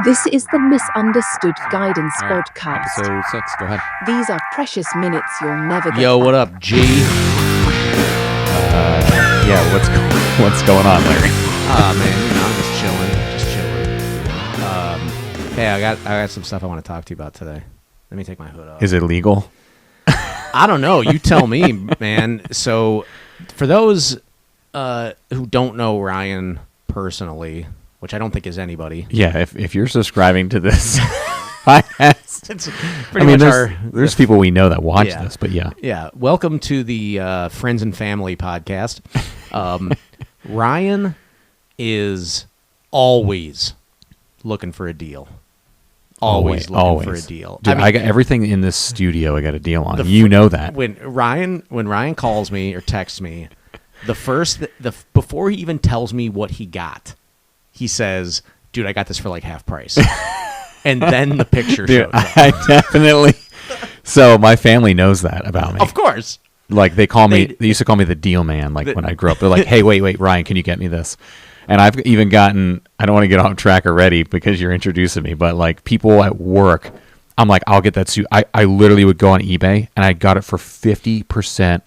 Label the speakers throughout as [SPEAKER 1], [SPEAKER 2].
[SPEAKER 1] This is the Misunderstood Guidance Podcast.
[SPEAKER 2] Episode 6, go ahead.
[SPEAKER 1] These are precious minutes you'll never get
[SPEAKER 3] Yo,
[SPEAKER 1] back.
[SPEAKER 3] what up, G?
[SPEAKER 2] Yeah, what's going on, Larry?
[SPEAKER 3] Man, I'm just chilling. Hey, I got some stuff I want to talk to you about today. Let me take my hood off.
[SPEAKER 2] Is it legal?
[SPEAKER 3] I don't know. You tell me, man. So, for those who don't know Ryan personally, which I don't think is anybody.
[SPEAKER 2] Yeah, if you're subscribing to this podcast,
[SPEAKER 3] It's pretty much
[SPEAKER 2] there's people we know that watch
[SPEAKER 3] Yeah.
[SPEAKER 2] this, but yeah.
[SPEAKER 3] Yeah, welcome to the Friends and Family podcast. Ryan is always looking for a deal. Always looking for a deal.
[SPEAKER 2] Dude,
[SPEAKER 3] I mean,
[SPEAKER 2] I got everything in this studio. I got a deal on.
[SPEAKER 3] the
[SPEAKER 2] You
[SPEAKER 3] fir-
[SPEAKER 2] know that.
[SPEAKER 3] When Ryan calls me or texts me, before he even tells me what he got, he says, "Dude, I got this for like half price." And then the picture
[SPEAKER 2] Dude,
[SPEAKER 3] shows up.
[SPEAKER 2] I definitely. So my family knows that about me.
[SPEAKER 3] Of course.
[SPEAKER 2] Like they call me.
[SPEAKER 3] They-
[SPEAKER 2] They used to call me the deal man. Like when I grew up, they're like, "Hey, wait, Ryan, can you get me this?" And I've even gotten. I don't want to get off track already because you're introducing me, but like people at work, I'm like, I'll get that suit. I literally would go on eBay and I got it for 50%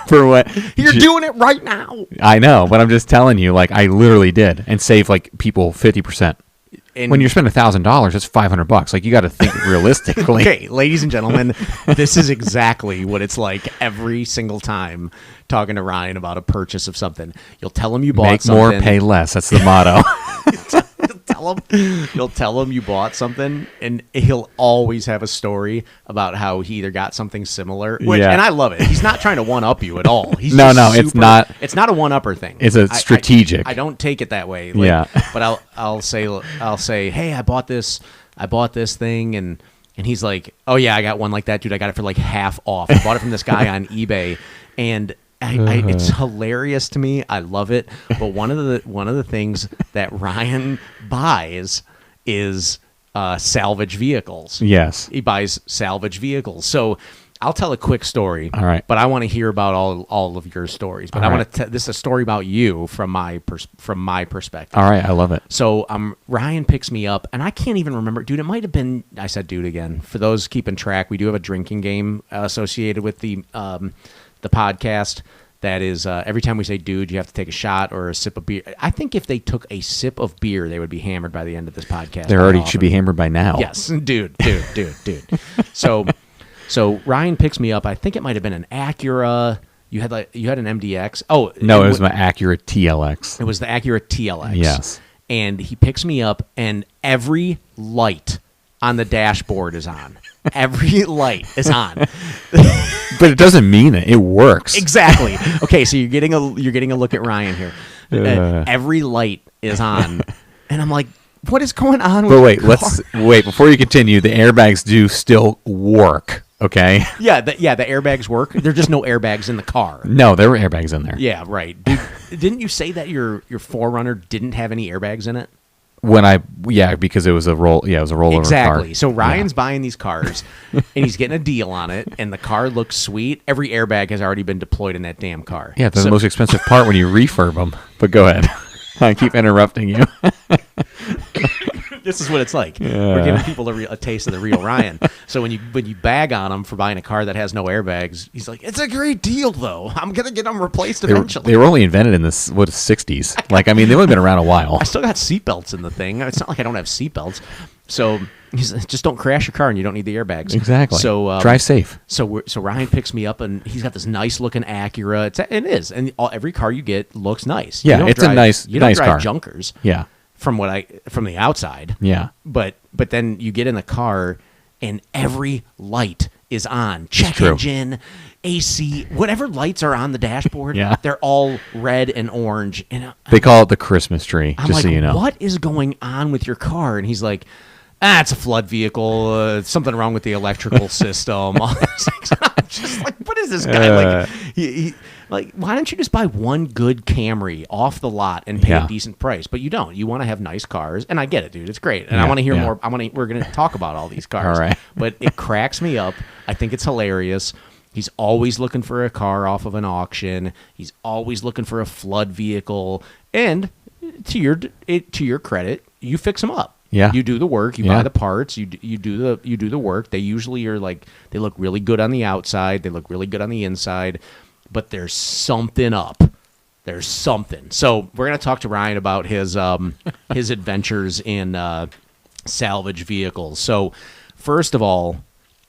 [SPEAKER 2] for what
[SPEAKER 3] You're doing it right now.
[SPEAKER 2] I know, but I'm just telling you, like I literally did and save like people 50%.
[SPEAKER 3] And
[SPEAKER 2] When you're spending $1,000, that's $500. Like you got to think realistically.
[SPEAKER 3] okay, ladies and gentlemen, this is exactly what it's like every single time talking to Ryan about a purchase of something. You'll tell him you bought
[SPEAKER 2] Make
[SPEAKER 3] something.
[SPEAKER 2] more, pay less. That's the motto.
[SPEAKER 3] You'll tell him you bought something, and he'll always have a story about how he either got something similar.
[SPEAKER 2] Yeah.
[SPEAKER 3] And I love it. He's not trying to one up you at all. He's
[SPEAKER 2] No,
[SPEAKER 3] just
[SPEAKER 2] no, it's not.
[SPEAKER 3] It's not a one upper thing.
[SPEAKER 2] It's a strategic.
[SPEAKER 3] I don't take it that way.
[SPEAKER 2] Yeah.
[SPEAKER 3] But I'll say, hey, I bought this thing, and he's like, oh yeah, I got one like that, dude. I got it for like half off. I bought it from this guy on eBay, and it's hilarious to me. I love it. But one of the things that Ryan buys is salvage vehicles.
[SPEAKER 2] Yes.
[SPEAKER 3] He buys salvage vehicles. So I'll tell a quick story.
[SPEAKER 2] All right.
[SPEAKER 3] But I want to hear about all of your stories. But
[SPEAKER 2] All
[SPEAKER 3] I want
[SPEAKER 2] right.
[SPEAKER 3] to. This is a story about you from my perspective.
[SPEAKER 2] All right. I love it.
[SPEAKER 3] So Ryan picks me up, and I can't even remember. Dude, it might have been. I said dude again. For those keeping track, we do have a drinking game associated with the podcast. That is, every time we say dude, you have to take a shot or a sip of beer. I think if they took a sip of beer, they would be hammered by the end of this podcast.
[SPEAKER 2] They already should be hammered by now.
[SPEAKER 3] Yes, dude. So Ryan picks me up. I think it might have been an Acura. You had an MDX. Oh
[SPEAKER 2] No, it was my Acura TLX.
[SPEAKER 3] It was the Acura TLX.
[SPEAKER 2] Yes.
[SPEAKER 3] And he picks me up, and every light on the dashboard is on. Every light is on.
[SPEAKER 2] But it doesn't mean it. It works.
[SPEAKER 3] Exactly. Okay, so you're getting a look at Ryan here. Every light is on, and I'm like, what is going on with
[SPEAKER 2] But wait,
[SPEAKER 3] your car?
[SPEAKER 2] wait before you continue. The airbags do still work. Okay.
[SPEAKER 3] Yeah, the airbags work. There's just no airbags in the car.
[SPEAKER 2] No, there were airbags in there.
[SPEAKER 3] Yeah, right. Didn't you say that your 4Runner didn't have any airbags in it?
[SPEAKER 2] Because it was a roll. Yeah, it was a rollover
[SPEAKER 3] Exactly.
[SPEAKER 2] car.
[SPEAKER 3] So Ryan's buying these cars, and he's getting a deal on it, and the car looks sweet. Every airbag has already been deployed in that damn car.
[SPEAKER 2] Yeah, that's
[SPEAKER 3] So-
[SPEAKER 2] the most expensive part when you refurb them. But go ahead. I keep interrupting you.
[SPEAKER 3] This is what it's like. We're giving people a taste of the real Ryan. So when you bag on him for buying a car that has no airbags, he's like, "It's a great deal, though. I'm gonna get them replaced eventually."
[SPEAKER 2] They were only invented in the 60s. Like, I mean, they've only been around a while.
[SPEAKER 3] I still got seatbelts in the thing. It's not like I don't have seatbelts. So he's like, just don't crash your car, and you don't need the airbags.
[SPEAKER 2] Exactly.
[SPEAKER 3] So
[SPEAKER 2] drive safe.
[SPEAKER 3] So Ryan picks me up, and he's got this nice looking Acura. It is, and every car you get looks nice.
[SPEAKER 2] Yeah,
[SPEAKER 3] You don't
[SPEAKER 2] it's a nice-
[SPEAKER 3] You don't
[SPEAKER 2] nice
[SPEAKER 3] drive
[SPEAKER 2] car.
[SPEAKER 3] junkers.
[SPEAKER 2] Yeah.
[SPEAKER 3] From the outside.
[SPEAKER 2] Yeah.
[SPEAKER 3] But then you get in the car, and every light is on. Check
[SPEAKER 2] true.
[SPEAKER 3] engine, AC, whatever lights are on the dashboard.
[SPEAKER 2] Yeah.
[SPEAKER 3] They're all red and orange. And
[SPEAKER 2] They call it the Christmas tree,
[SPEAKER 3] I'm
[SPEAKER 2] just
[SPEAKER 3] like,
[SPEAKER 2] so you know.
[SPEAKER 3] what is going on with your car? And he's like, it's a flood vehicle. Something wrong with the electrical system. All these things. I'm just like, what is this guy? Like, like, why don't you just buy one good Camry off the lot and pay
[SPEAKER 2] Yeah.
[SPEAKER 3] a decent price? But you don't. You want to have nice cars, and I get it, dude. It's great, and I
[SPEAKER 2] Yeah,
[SPEAKER 3] want to hear
[SPEAKER 2] yeah.
[SPEAKER 3] more. We're going to talk about all these cars.
[SPEAKER 2] All right.
[SPEAKER 3] But it cracks me up. I think it's hilarious. He's always looking for a car off of an auction. He's always looking for a flood vehicle, and to your credit, you fix them up.
[SPEAKER 2] Yeah.
[SPEAKER 3] You do the work. You
[SPEAKER 2] Yeah.
[SPEAKER 3] buy the parts. You do the work. They usually are like, they look really good on the outside. They look really good on the inside, but there's something up. There's something. So we're gonna talk to Ryan about his his adventures in salvage vehicles. So first of all,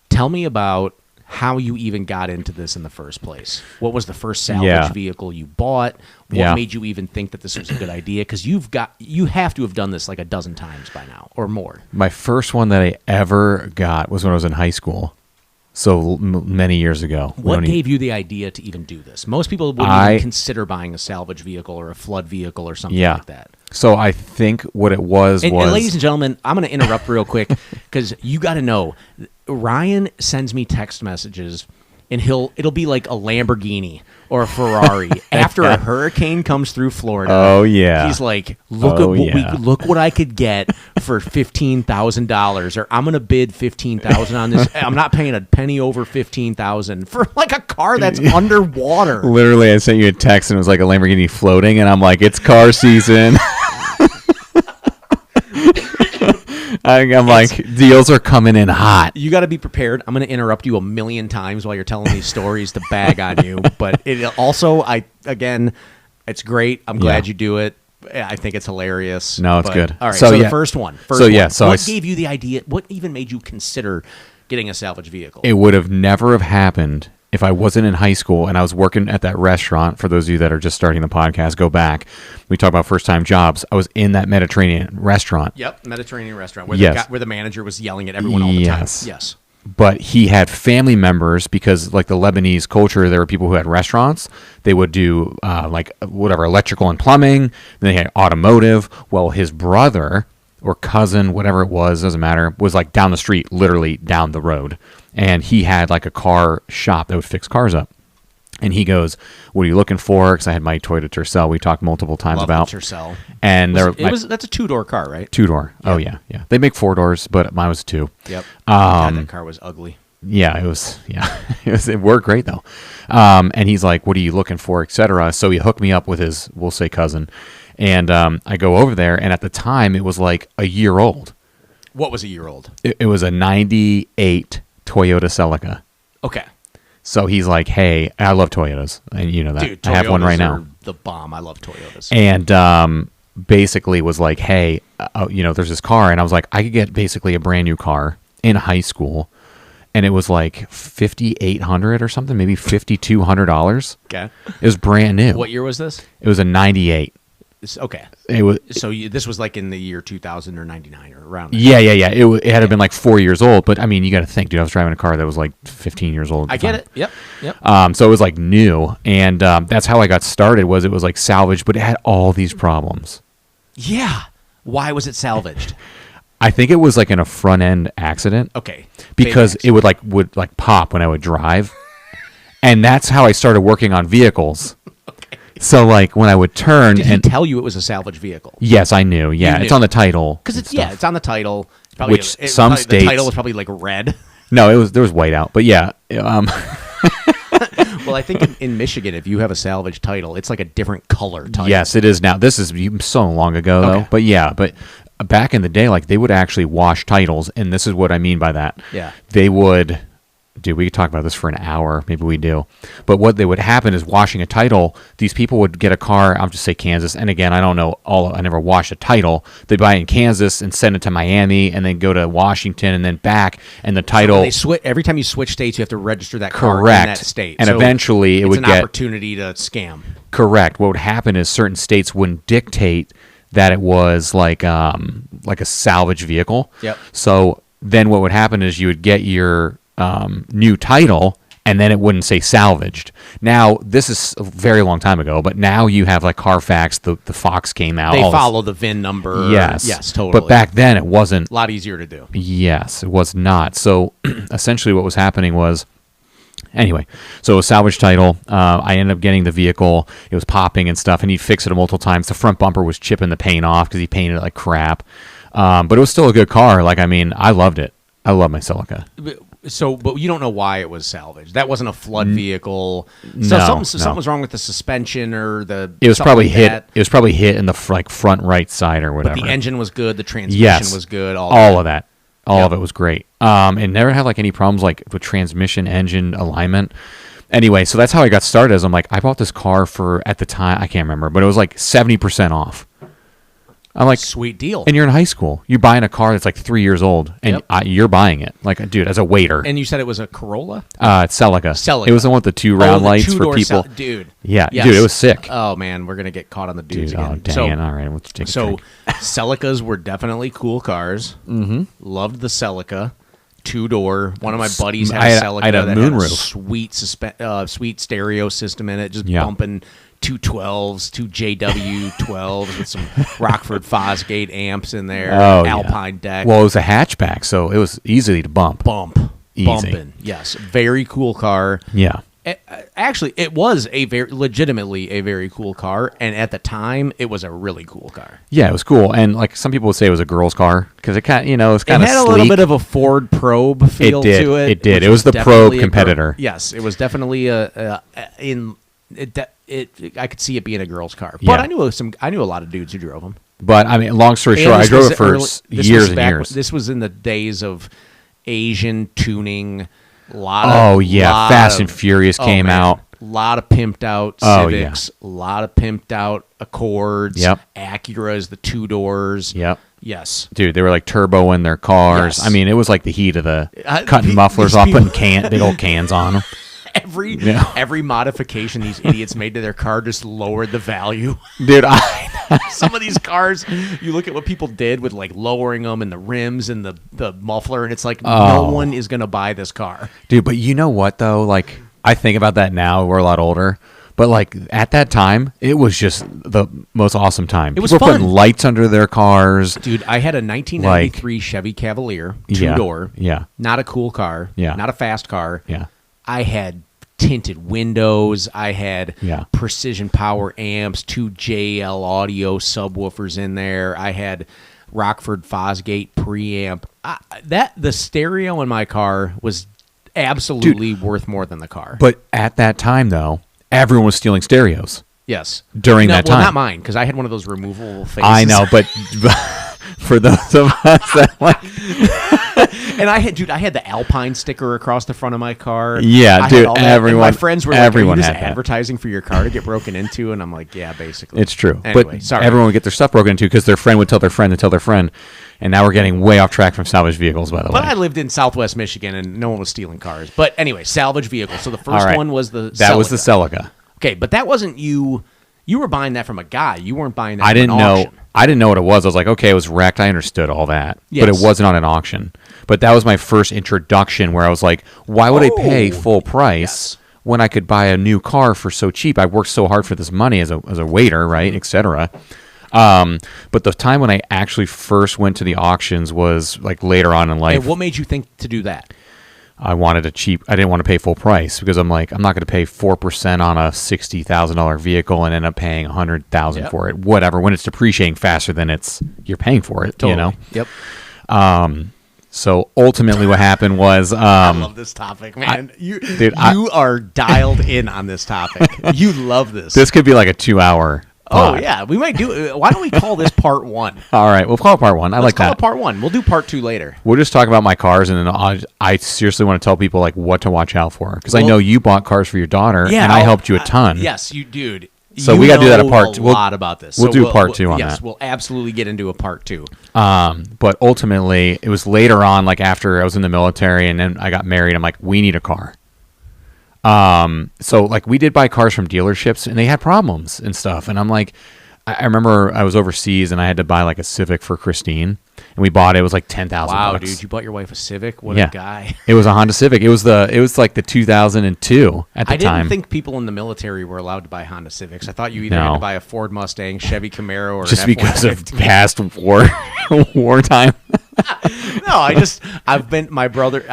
[SPEAKER 3] tell me about how you even got into this in the first place. What was the first salvage vehicle you bought? What made you even think that this was a good idea? Because you have to have done this like a dozen times by now or more.
[SPEAKER 2] My first one that I ever got was when I was in high school. So many years ago.
[SPEAKER 3] What gave you the idea to even do this? Most people wouldn't even consider buying a salvage vehicle or a flood vehicle or something like that.
[SPEAKER 2] So I think what it was
[SPEAKER 3] and ladies and gentlemen, I'm going to interrupt real quick because you got to know, Ryan sends me text messages and it'll be like a Lamborghini or a Ferrari after a hurricane comes through Florida.
[SPEAKER 2] Oh yeah.
[SPEAKER 3] He's like, look what I could get for $15,000, or I'm gonna bid $15,000 on this. I'm not paying a penny over $15,000 for like a car that's underwater.
[SPEAKER 2] Literally, I sent you a text and it was like a Lamborghini floating, and I'm like, it's car season. I'm like, deals are coming in hot.
[SPEAKER 3] You got to be prepared. I'm going to interrupt you a million times while you're telling these stories to bag on you. But it also, it's great. I'm glad you do it. I think it's hilarious.
[SPEAKER 2] No, it's good.
[SPEAKER 3] All right. So the first one. What gave you the idea? What even made you consider getting a salvage vehicle?
[SPEAKER 2] It would have never have happened if I wasn't in high school and I was working at that restaurant. For those of you that are just starting the podcast, go back. We talk about first-time jobs. I was in that Mediterranean restaurant.
[SPEAKER 3] Yep, Mediterranean restaurant where the manager was yelling at everyone all the time. Yes.
[SPEAKER 2] But he had family members because, like the Lebanese culture, there were people who had restaurants. They would do electrical and plumbing. Then they had automotive. Well, his brother or cousin, whatever it was, doesn't matter, was like down the street, literally down the road. And he had like a car shop that would fix cars up. And he goes, "What are you looking for?" Because I had my Toyota Tercel. We talked multiple times about
[SPEAKER 3] Tercel.
[SPEAKER 2] And
[SPEAKER 3] that's a 2-door car, right?
[SPEAKER 2] 2-door. Yep. Oh yeah. They make 4 doors, but mine was 2.
[SPEAKER 3] Yep. God, that car was ugly.
[SPEAKER 2] Yeah, it was. Yeah, it worked great though. And he's like, "What are you looking for?" etc. So he hooked me up with his, we'll say, cousin. And I go over there, and at the time it was like a year old.
[SPEAKER 3] What was a year old?
[SPEAKER 2] It was a 98 Toyota Celica.
[SPEAKER 3] Okay.
[SPEAKER 2] So he's like, "Hey, I love Toyotas, and you know that.
[SPEAKER 3] Dude,
[SPEAKER 2] I have one right now.
[SPEAKER 3] The bomb. I love Toyotas."
[SPEAKER 2] And basically was like, "Hey, there's this car," and I was like, "I could get basically a brand new car in high school," and it was like $5,800 or something, maybe $5,200.
[SPEAKER 3] Okay.
[SPEAKER 2] It was brand new.
[SPEAKER 3] What year was this?
[SPEAKER 2] It was a 98.
[SPEAKER 3] Okay.
[SPEAKER 2] It was.
[SPEAKER 3] So this was like in the year 2000 or 99 or around there.
[SPEAKER 2] Yeah. It had been like 4 years old, but I mean, you got to think, dude. I was driving a car that was like 15 years old.
[SPEAKER 3] I get it. Yep.
[SPEAKER 2] So it was like new, and that's how I got started. It was like salvage, but it had all these problems.
[SPEAKER 3] Yeah. Why was it salvaged?
[SPEAKER 2] I think it was like in a front end accident.
[SPEAKER 3] Okay.
[SPEAKER 2] Because it would pop when I would drive, and that's how I started working on vehicles. So, like, when I would turn...
[SPEAKER 3] Did he tell you it was a salvage vehicle?
[SPEAKER 2] Yes, I knew. Yeah, it's on the title.
[SPEAKER 3] Because it's on the title.
[SPEAKER 2] Probably, states...
[SPEAKER 3] The title was probably, like, red.
[SPEAKER 2] No, there was white out. But, yeah.
[SPEAKER 3] Well, I think in Michigan, if you have a salvage title, it's like a different color title.
[SPEAKER 2] Yes, it is now. This is so long ago, though. But, yeah, back in the day, like, they would actually wash titles, and this is what I mean by that.
[SPEAKER 3] Yeah.
[SPEAKER 2] They would... Dude, we could talk about this for an hour. Maybe we do. But what would happen is washing a title, these people would get a car, I'll just say Kansas. And again, I don't know I never washed a title. They buy it in Kansas and send it to Miami and then go to Washington and then back. And the title...
[SPEAKER 3] every time you switch states, you have to register that car in that state.
[SPEAKER 2] And eventually it would get...
[SPEAKER 3] It's an opportunity to scam.
[SPEAKER 2] Correct. What would happen is certain states wouldn't dictate that it was like a salvage vehicle.
[SPEAKER 3] Yep.
[SPEAKER 2] So then what would happen is you would get your... new title, and then it wouldn't say salvaged. Now, this is a very long time ago, but now you have like Carfax, the Fox came out.
[SPEAKER 3] They follow the VIN number.
[SPEAKER 2] Yes,
[SPEAKER 3] totally.
[SPEAKER 2] But back then it wasn't.
[SPEAKER 3] A lot easier to do.
[SPEAKER 2] Yes, it was not. So essentially what was happening was, anyway, so a salvage title, I ended up getting the vehicle, it was popping and stuff, and he'd fix it multiple times. The front bumper was chipping the paint off because he painted it like crap. But it was still a good car. Like, I mean, I loved it. I love my Celica.
[SPEAKER 3] but you don't know why it was salvaged. That wasn't a flood vehicle.
[SPEAKER 2] No,
[SPEAKER 3] Something was wrong with the suspension or the.
[SPEAKER 2] It was
[SPEAKER 3] something
[SPEAKER 2] probably
[SPEAKER 3] like
[SPEAKER 2] hit.
[SPEAKER 3] that.
[SPEAKER 2] It was probably hit in the front right side or whatever.
[SPEAKER 3] But the engine was good. The transmission
[SPEAKER 2] Yes.
[SPEAKER 3] was good.
[SPEAKER 2] All of that. All
[SPEAKER 3] Yep.
[SPEAKER 2] of it was great. It never had like any problems like with transmission, engine, alignment. Anyway, so that's how I got started. As I'm like, I bought this car for at the time I can't remember, but it was like 70% off. I'm like,
[SPEAKER 3] Sweet deal.
[SPEAKER 2] and you're in high school. You're buying a car that's like 3 years old, and
[SPEAKER 3] Yep.
[SPEAKER 2] you're buying it. Like, dude, as a waiter.
[SPEAKER 3] And you said it was a Corolla?
[SPEAKER 2] It's Celica.
[SPEAKER 3] Celica.
[SPEAKER 2] It was the one with the two round
[SPEAKER 3] the
[SPEAKER 2] lights for
[SPEAKER 3] two-door
[SPEAKER 2] people.
[SPEAKER 3] Dude.
[SPEAKER 2] Yeah,
[SPEAKER 3] Yes.
[SPEAKER 2] dude, it was sick.
[SPEAKER 3] Oh, man, we're going to get caught on the dudes
[SPEAKER 2] Dude, oh,
[SPEAKER 3] again.
[SPEAKER 2] dang it. All right, let's take a
[SPEAKER 3] So
[SPEAKER 2] drink.
[SPEAKER 3] Celicas were definitely cool cars. Mm-hmm. Loved the Celica. 2-door. One of my buddies had
[SPEAKER 2] I
[SPEAKER 3] a
[SPEAKER 2] had-
[SPEAKER 3] Celica
[SPEAKER 2] I had a
[SPEAKER 3] that
[SPEAKER 2] moonroof.
[SPEAKER 3] had a sweet stereo system in it, just
[SPEAKER 2] Yeah.
[SPEAKER 3] bumping 212s, two JW12s with some Rockford Fosgate amps in there,
[SPEAKER 2] Oh, yeah.
[SPEAKER 3] Alpine deck.
[SPEAKER 2] Well, it was a hatchback, so it was easy to bump. Easy.
[SPEAKER 3] Bumping. Yes, very cool car.
[SPEAKER 2] Yeah.
[SPEAKER 3] Actually, it was legitimately a very cool car, and at the time, it was a really cool car.
[SPEAKER 2] Yeah, it was cool. And like some people would say it was a girl's car because it kind of, it's
[SPEAKER 3] It
[SPEAKER 2] kind of
[SPEAKER 3] had
[SPEAKER 2] sleek.
[SPEAKER 3] a little bit of a Ford Probe feel
[SPEAKER 2] did.
[SPEAKER 3] to it.
[SPEAKER 2] It did.
[SPEAKER 3] which
[SPEAKER 2] It was the
[SPEAKER 3] definitely
[SPEAKER 2] Probe competitor.
[SPEAKER 3] Yes, it was definitely I could see it being a girl's car, but
[SPEAKER 2] Yeah.
[SPEAKER 3] I knew a lot of dudes who drove them.
[SPEAKER 2] But I mean, long story short, I drove it for years and years.
[SPEAKER 3] This was in the days of Asian tuning.
[SPEAKER 2] Oh, yeah. Fast and Furious came out.
[SPEAKER 3] A lot of pimped out
[SPEAKER 2] Oh, yeah.
[SPEAKER 3] Civics, a lot of pimped out Accords,
[SPEAKER 2] Yep.
[SPEAKER 3] Acuras, the 2-doors.
[SPEAKER 2] Yep.
[SPEAKER 3] Yes.
[SPEAKER 2] Dude, they were like turbo in their cars.
[SPEAKER 3] Yes.
[SPEAKER 2] I mean, it was like the heat of the cutting
[SPEAKER 3] these
[SPEAKER 2] mufflers off,
[SPEAKER 3] people-
[SPEAKER 2] putting big old cans on them. Yeah.
[SPEAKER 3] Every modification these idiots made to their car just lowered the value.
[SPEAKER 2] Dude,
[SPEAKER 3] Some of these cars, you look at what people did with like lowering them and the rims and the muffler, and it's like no one is gonna buy this car.
[SPEAKER 2] dude, but you know what though? Like, I think about that now. We're a lot older. But like at that time, it was just the most awesome time.
[SPEAKER 3] It was
[SPEAKER 2] People were
[SPEAKER 3] fun.
[SPEAKER 2] putting lights under their cars.
[SPEAKER 3] Dude, I had a 1993 Chevy Cavalier,
[SPEAKER 2] Yeah,
[SPEAKER 3] 2-door.
[SPEAKER 2] yeah.
[SPEAKER 3] Not a cool car.
[SPEAKER 2] Yeah.
[SPEAKER 3] Not a fast car.
[SPEAKER 2] Yeah.
[SPEAKER 3] I had tinted windows. I had
[SPEAKER 2] Yeah.
[SPEAKER 3] precision power amps, 2 JL audio subwoofers in there. I had Rockford Fosgate preamp. The stereo in my car was absolutely worth more than the car.
[SPEAKER 2] But at that time, though, everyone was stealing stereos.
[SPEAKER 3] Yes.
[SPEAKER 2] During that
[SPEAKER 3] Well,
[SPEAKER 2] time.
[SPEAKER 3] not mine, because I had one of those removable faces.
[SPEAKER 2] I know, but for those of us that like,
[SPEAKER 3] And I had the Alpine sticker across the front of my car.
[SPEAKER 2] Yeah,
[SPEAKER 3] I had
[SPEAKER 2] dude,
[SPEAKER 3] all that, and
[SPEAKER 2] everyone-
[SPEAKER 3] my friends were like,
[SPEAKER 2] everyone
[SPEAKER 3] "Are you just
[SPEAKER 2] had that."
[SPEAKER 3] advertising for your car to get broken into?" And I'm like, "Yeah, basically."
[SPEAKER 2] it's true.
[SPEAKER 3] Anyway,
[SPEAKER 2] but
[SPEAKER 3] sorry.
[SPEAKER 2] everyone would get their stuff broken into because their friend would tell their friend to tell their friend. And now we're getting way off track from salvage vehicles, by the
[SPEAKER 3] But
[SPEAKER 2] way.
[SPEAKER 3] I lived in Southwest Michigan, and no one was stealing cars. But anyway, salvage vehicles. So the first
[SPEAKER 2] All right.
[SPEAKER 3] one was the
[SPEAKER 2] That was the
[SPEAKER 3] Celica.
[SPEAKER 2] Celica.
[SPEAKER 3] Okay, but that wasn't you. You were buying that from a guy. You weren't buying that.
[SPEAKER 2] I
[SPEAKER 3] from
[SPEAKER 2] didn't
[SPEAKER 3] an
[SPEAKER 2] know.
[SPEAKER 3] auction.
[SPEAKER 2] I didn't know what it was. I was like, okay, it was wrecked. I understood all that, but
[SPEAKER 3] Yes.
[SPEAKER 2] it wasn't on an auction. But that was my first introduction where I was like, why would I pay
[SPEAKER 3] Oh.
[SPEAKER 2] full price
[SPEAKER 3] Yes.
[SPEAKER 2] when I could buy a new car for so cheap? I worked so hard for this money as a waiter, right, etc. But the time when I actually first went to the auctions was like later on in life.
[SPEAKER 3] And what made you think to do that?
[SPEAKER 2] I wanted a cheap. I didn't want to pay full price because I'm like, I'm not going to pay 4% on a $60,000 vehicle and end up paying $100,000
[SPEAKER 3] Yep.
[SPEAKER 2] for it. Whatever. When it's depreciating faster than you're paying for it. You know.
[SPEAKER 3] Yep.
[SPEAKER 2] So ultimately, what happened was,
[SPEAKER 3] I love this topic, man. You are dialed in on this topic. You love this.
[SPEAKER 2] this could be like a 2-hour.
[SPEAKER 3] Oh
[SPEAKER 2] pod.
[SPEAKER 3] yeah, we might do. Why don't we call this part one?
[SPEAKER 2] All right, we'll call it part one. I
[SPEAKER 3] Let's
[SPEAKER 2] like
[SPEAKER 3] call
[SPEAKER 2] that.
[SPEAKER 3] it part one. We'll do part two later.
[SPEAKER 2] We'll just talk about my cars, and then I seriously want to tell people like what to watch out for because I
[SPEAKER 3] Well-
[SPEAKER 2] know you bought cars for your daughter, and I
[SPEAKER 3] I'll-
[SPEAKER 2] helped you a ton.
[SPEAKER 3] Yes, you dude.
[SPEAKER 2] So
[SPEAKER 3] You
[SPEAKER 2] we gotta do that a
[SPEAKER 3] know
[SPEAKER 2] part two.
[SPEAKER 3] A lot about this.
[SPEAKER 2] we'll do part two on
[SPEAKER 3] yes,
[SPEAKER 2] that.
[SPEAKER 3] we'll absolutely get into a part two.
[SPEAKER 2] But ultimately, it was later on, like after I was in the military and then I got married. I'm like, we need a car. So like we did buy cars from dealerships, and they had problems and stuff. And I'm like, I remember I was overseas and I had to buy like a Civic for Christine, and we bought it. It was like $10,000.
[SPEAKER 3] Wow, dude, you bought your wife a Civic? What
[SPEAKER 2] Yeah.
[SPEAKER 3] a guy!
[SPEAKER 2] It was a Honda Civic. It was like the 2002 at the
[SPEAKER 3] I didn't
[SPEAKER 2] time.
[SPEAKER 3] think people in the military were allowed to buy Honda Civics. I thought you either had
[SPEAKER 2] No.
[SPEAKER 3] to buy a Ford Mustang, Chevy Camaro, or
[SPEAKER 2] just
[SPEAKER 3] an
[SPEAKER 2] because of
[SPEAKER 3] F-150.
[SPEAKER 2] past wartime.
[SPEAKER 3] No, I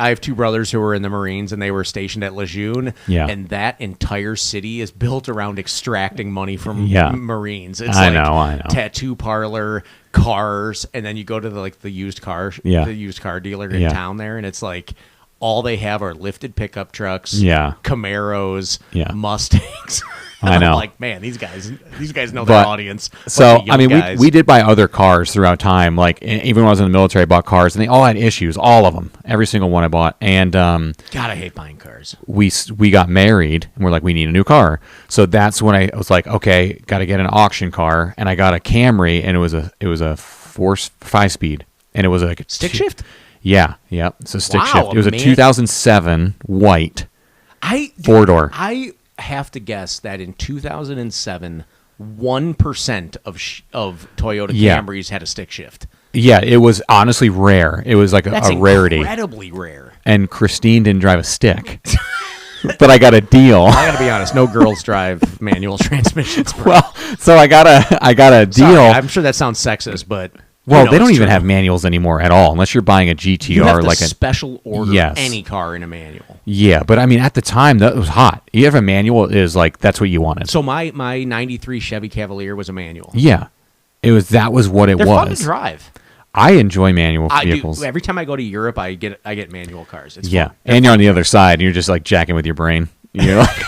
[SPEAKER 3] have two brothers who were in the Marines, and they were stationed at Lejeune.
[SPEAKER 2] Yeah.
[SPEAKER 3] And that entire city is built around extracting money from
[SPEAKER 2] Yeah.
[SPEAKER 3] Marines. It's
[SPEAKER 2] I
[SPEAKER 3] like
[SPEAKER 2] know.
[SPEAKER 3] tattoo parlor, cars, and then you go to the used car,
[SPEAKER 2] Yeah.
[SPEAKER 3] the used car dealer in
[SPEAKER 2] Yeah.
[SPEAKER 3] town there, and it's like all they have are lifted pickup trucks,
[SPEAKER 2] Yeah.
[SPEAKER 3] Camaros,
[SPEAKER 2] Yeah.
[SPEAKER 3] Mustangs.
[SPEAKER 2] I know.
[SPEAKER 3] I'm like, man, these guys know their
[SPEAKER 2] But-
[SPEAKER 3] audience.
[SPEAKER 2] So
[SPEAKER 3] Bunch of
[SPEAKER 2] I mean,
[SPEAKER 3] young guys.
[SPEAKER 2] we did buy other cars throughout time. Like even when I was in the military, I bought cars, and they all had issues. All of them, every single one I bought. And
[SPEAKER 3] God, I hate buying cars.
[SPEAKER 2] we got married, and we're like, we need a new car. So that's when I was like, okay, got to get an auction car, and I got a Camry, and it was a 5-speed, and it was like a
[SPEAKER 3] Stick shift?
[SPEAKER 2] Yeah, yeah. So stick
[SPEAKER 3] Wow,
[SPEAKER 2] shift. It was a
[SPEAKER 3] man.
[SPEAKER 2] 2007 white. Four-door.
[SPEAKER 3] I have to guess that in 2007, 1% of Toyota
[SPEAKER 2] Yeah.
[SPEAKER 3] Camrys had a stick shift.
[SPEAKER 2] Yeah, it was honestly rare. It was like
[SPEAKER 3] That's
[SPEAKER 2] a rarity.
[SPEAKER 3] incredibly rare.
[SPEAKER 2] And Christine didn't drive a stick, but I got a deal.
[SPEAKER 3] I gotta be honest, no girls drive manual transmissions. Bro.
[SPEAKER 2] Well, so I got a deal.
[SPEAKER 3] Sorry, I'm sure that sounds sexist, but
[SPEAKER 2] well,
[SPEAKER 3] you know
[SPEAKER 2] they don't
[SPEAKER 3] it's
[SPEAKER 2] even
[SPEAKER 3] true.
[SPEAKER 2] have manuals anymore at all, unless you're buying a GTR
[SPEAKER 3] You have to
[SPEAKER 2] like a
[SPEAKER 3] special order
[SPEAKER 2] Yes.
[SPEAKER 3] any car in a manual.
[SPEAKER 2] yeah. But I mean, at the time that was hot. You have a manual is like that's what you wanted.
[SPEAKER 3] So my '93 Chevy Cavalier was a manual.
[SPEAKER 2] Yeah, that was what it
[SPEAKER 3] They're
[SPEAKER 2] was.
[SPEAKER 3] fun to drive.
[SPEAKER 2] I enjoy manual
[SPEAKER 3] I
[SPEAKER 2] vehicles.
[SPEAKER 3] do. Every time I go to Europe, I get manual cars. It's
[SPEAKER 2] Yeah,
[SPEAKER 3] fun.
[SPEAKER 2] and you're on the other side, and you're just like jacking with your brain. You're like,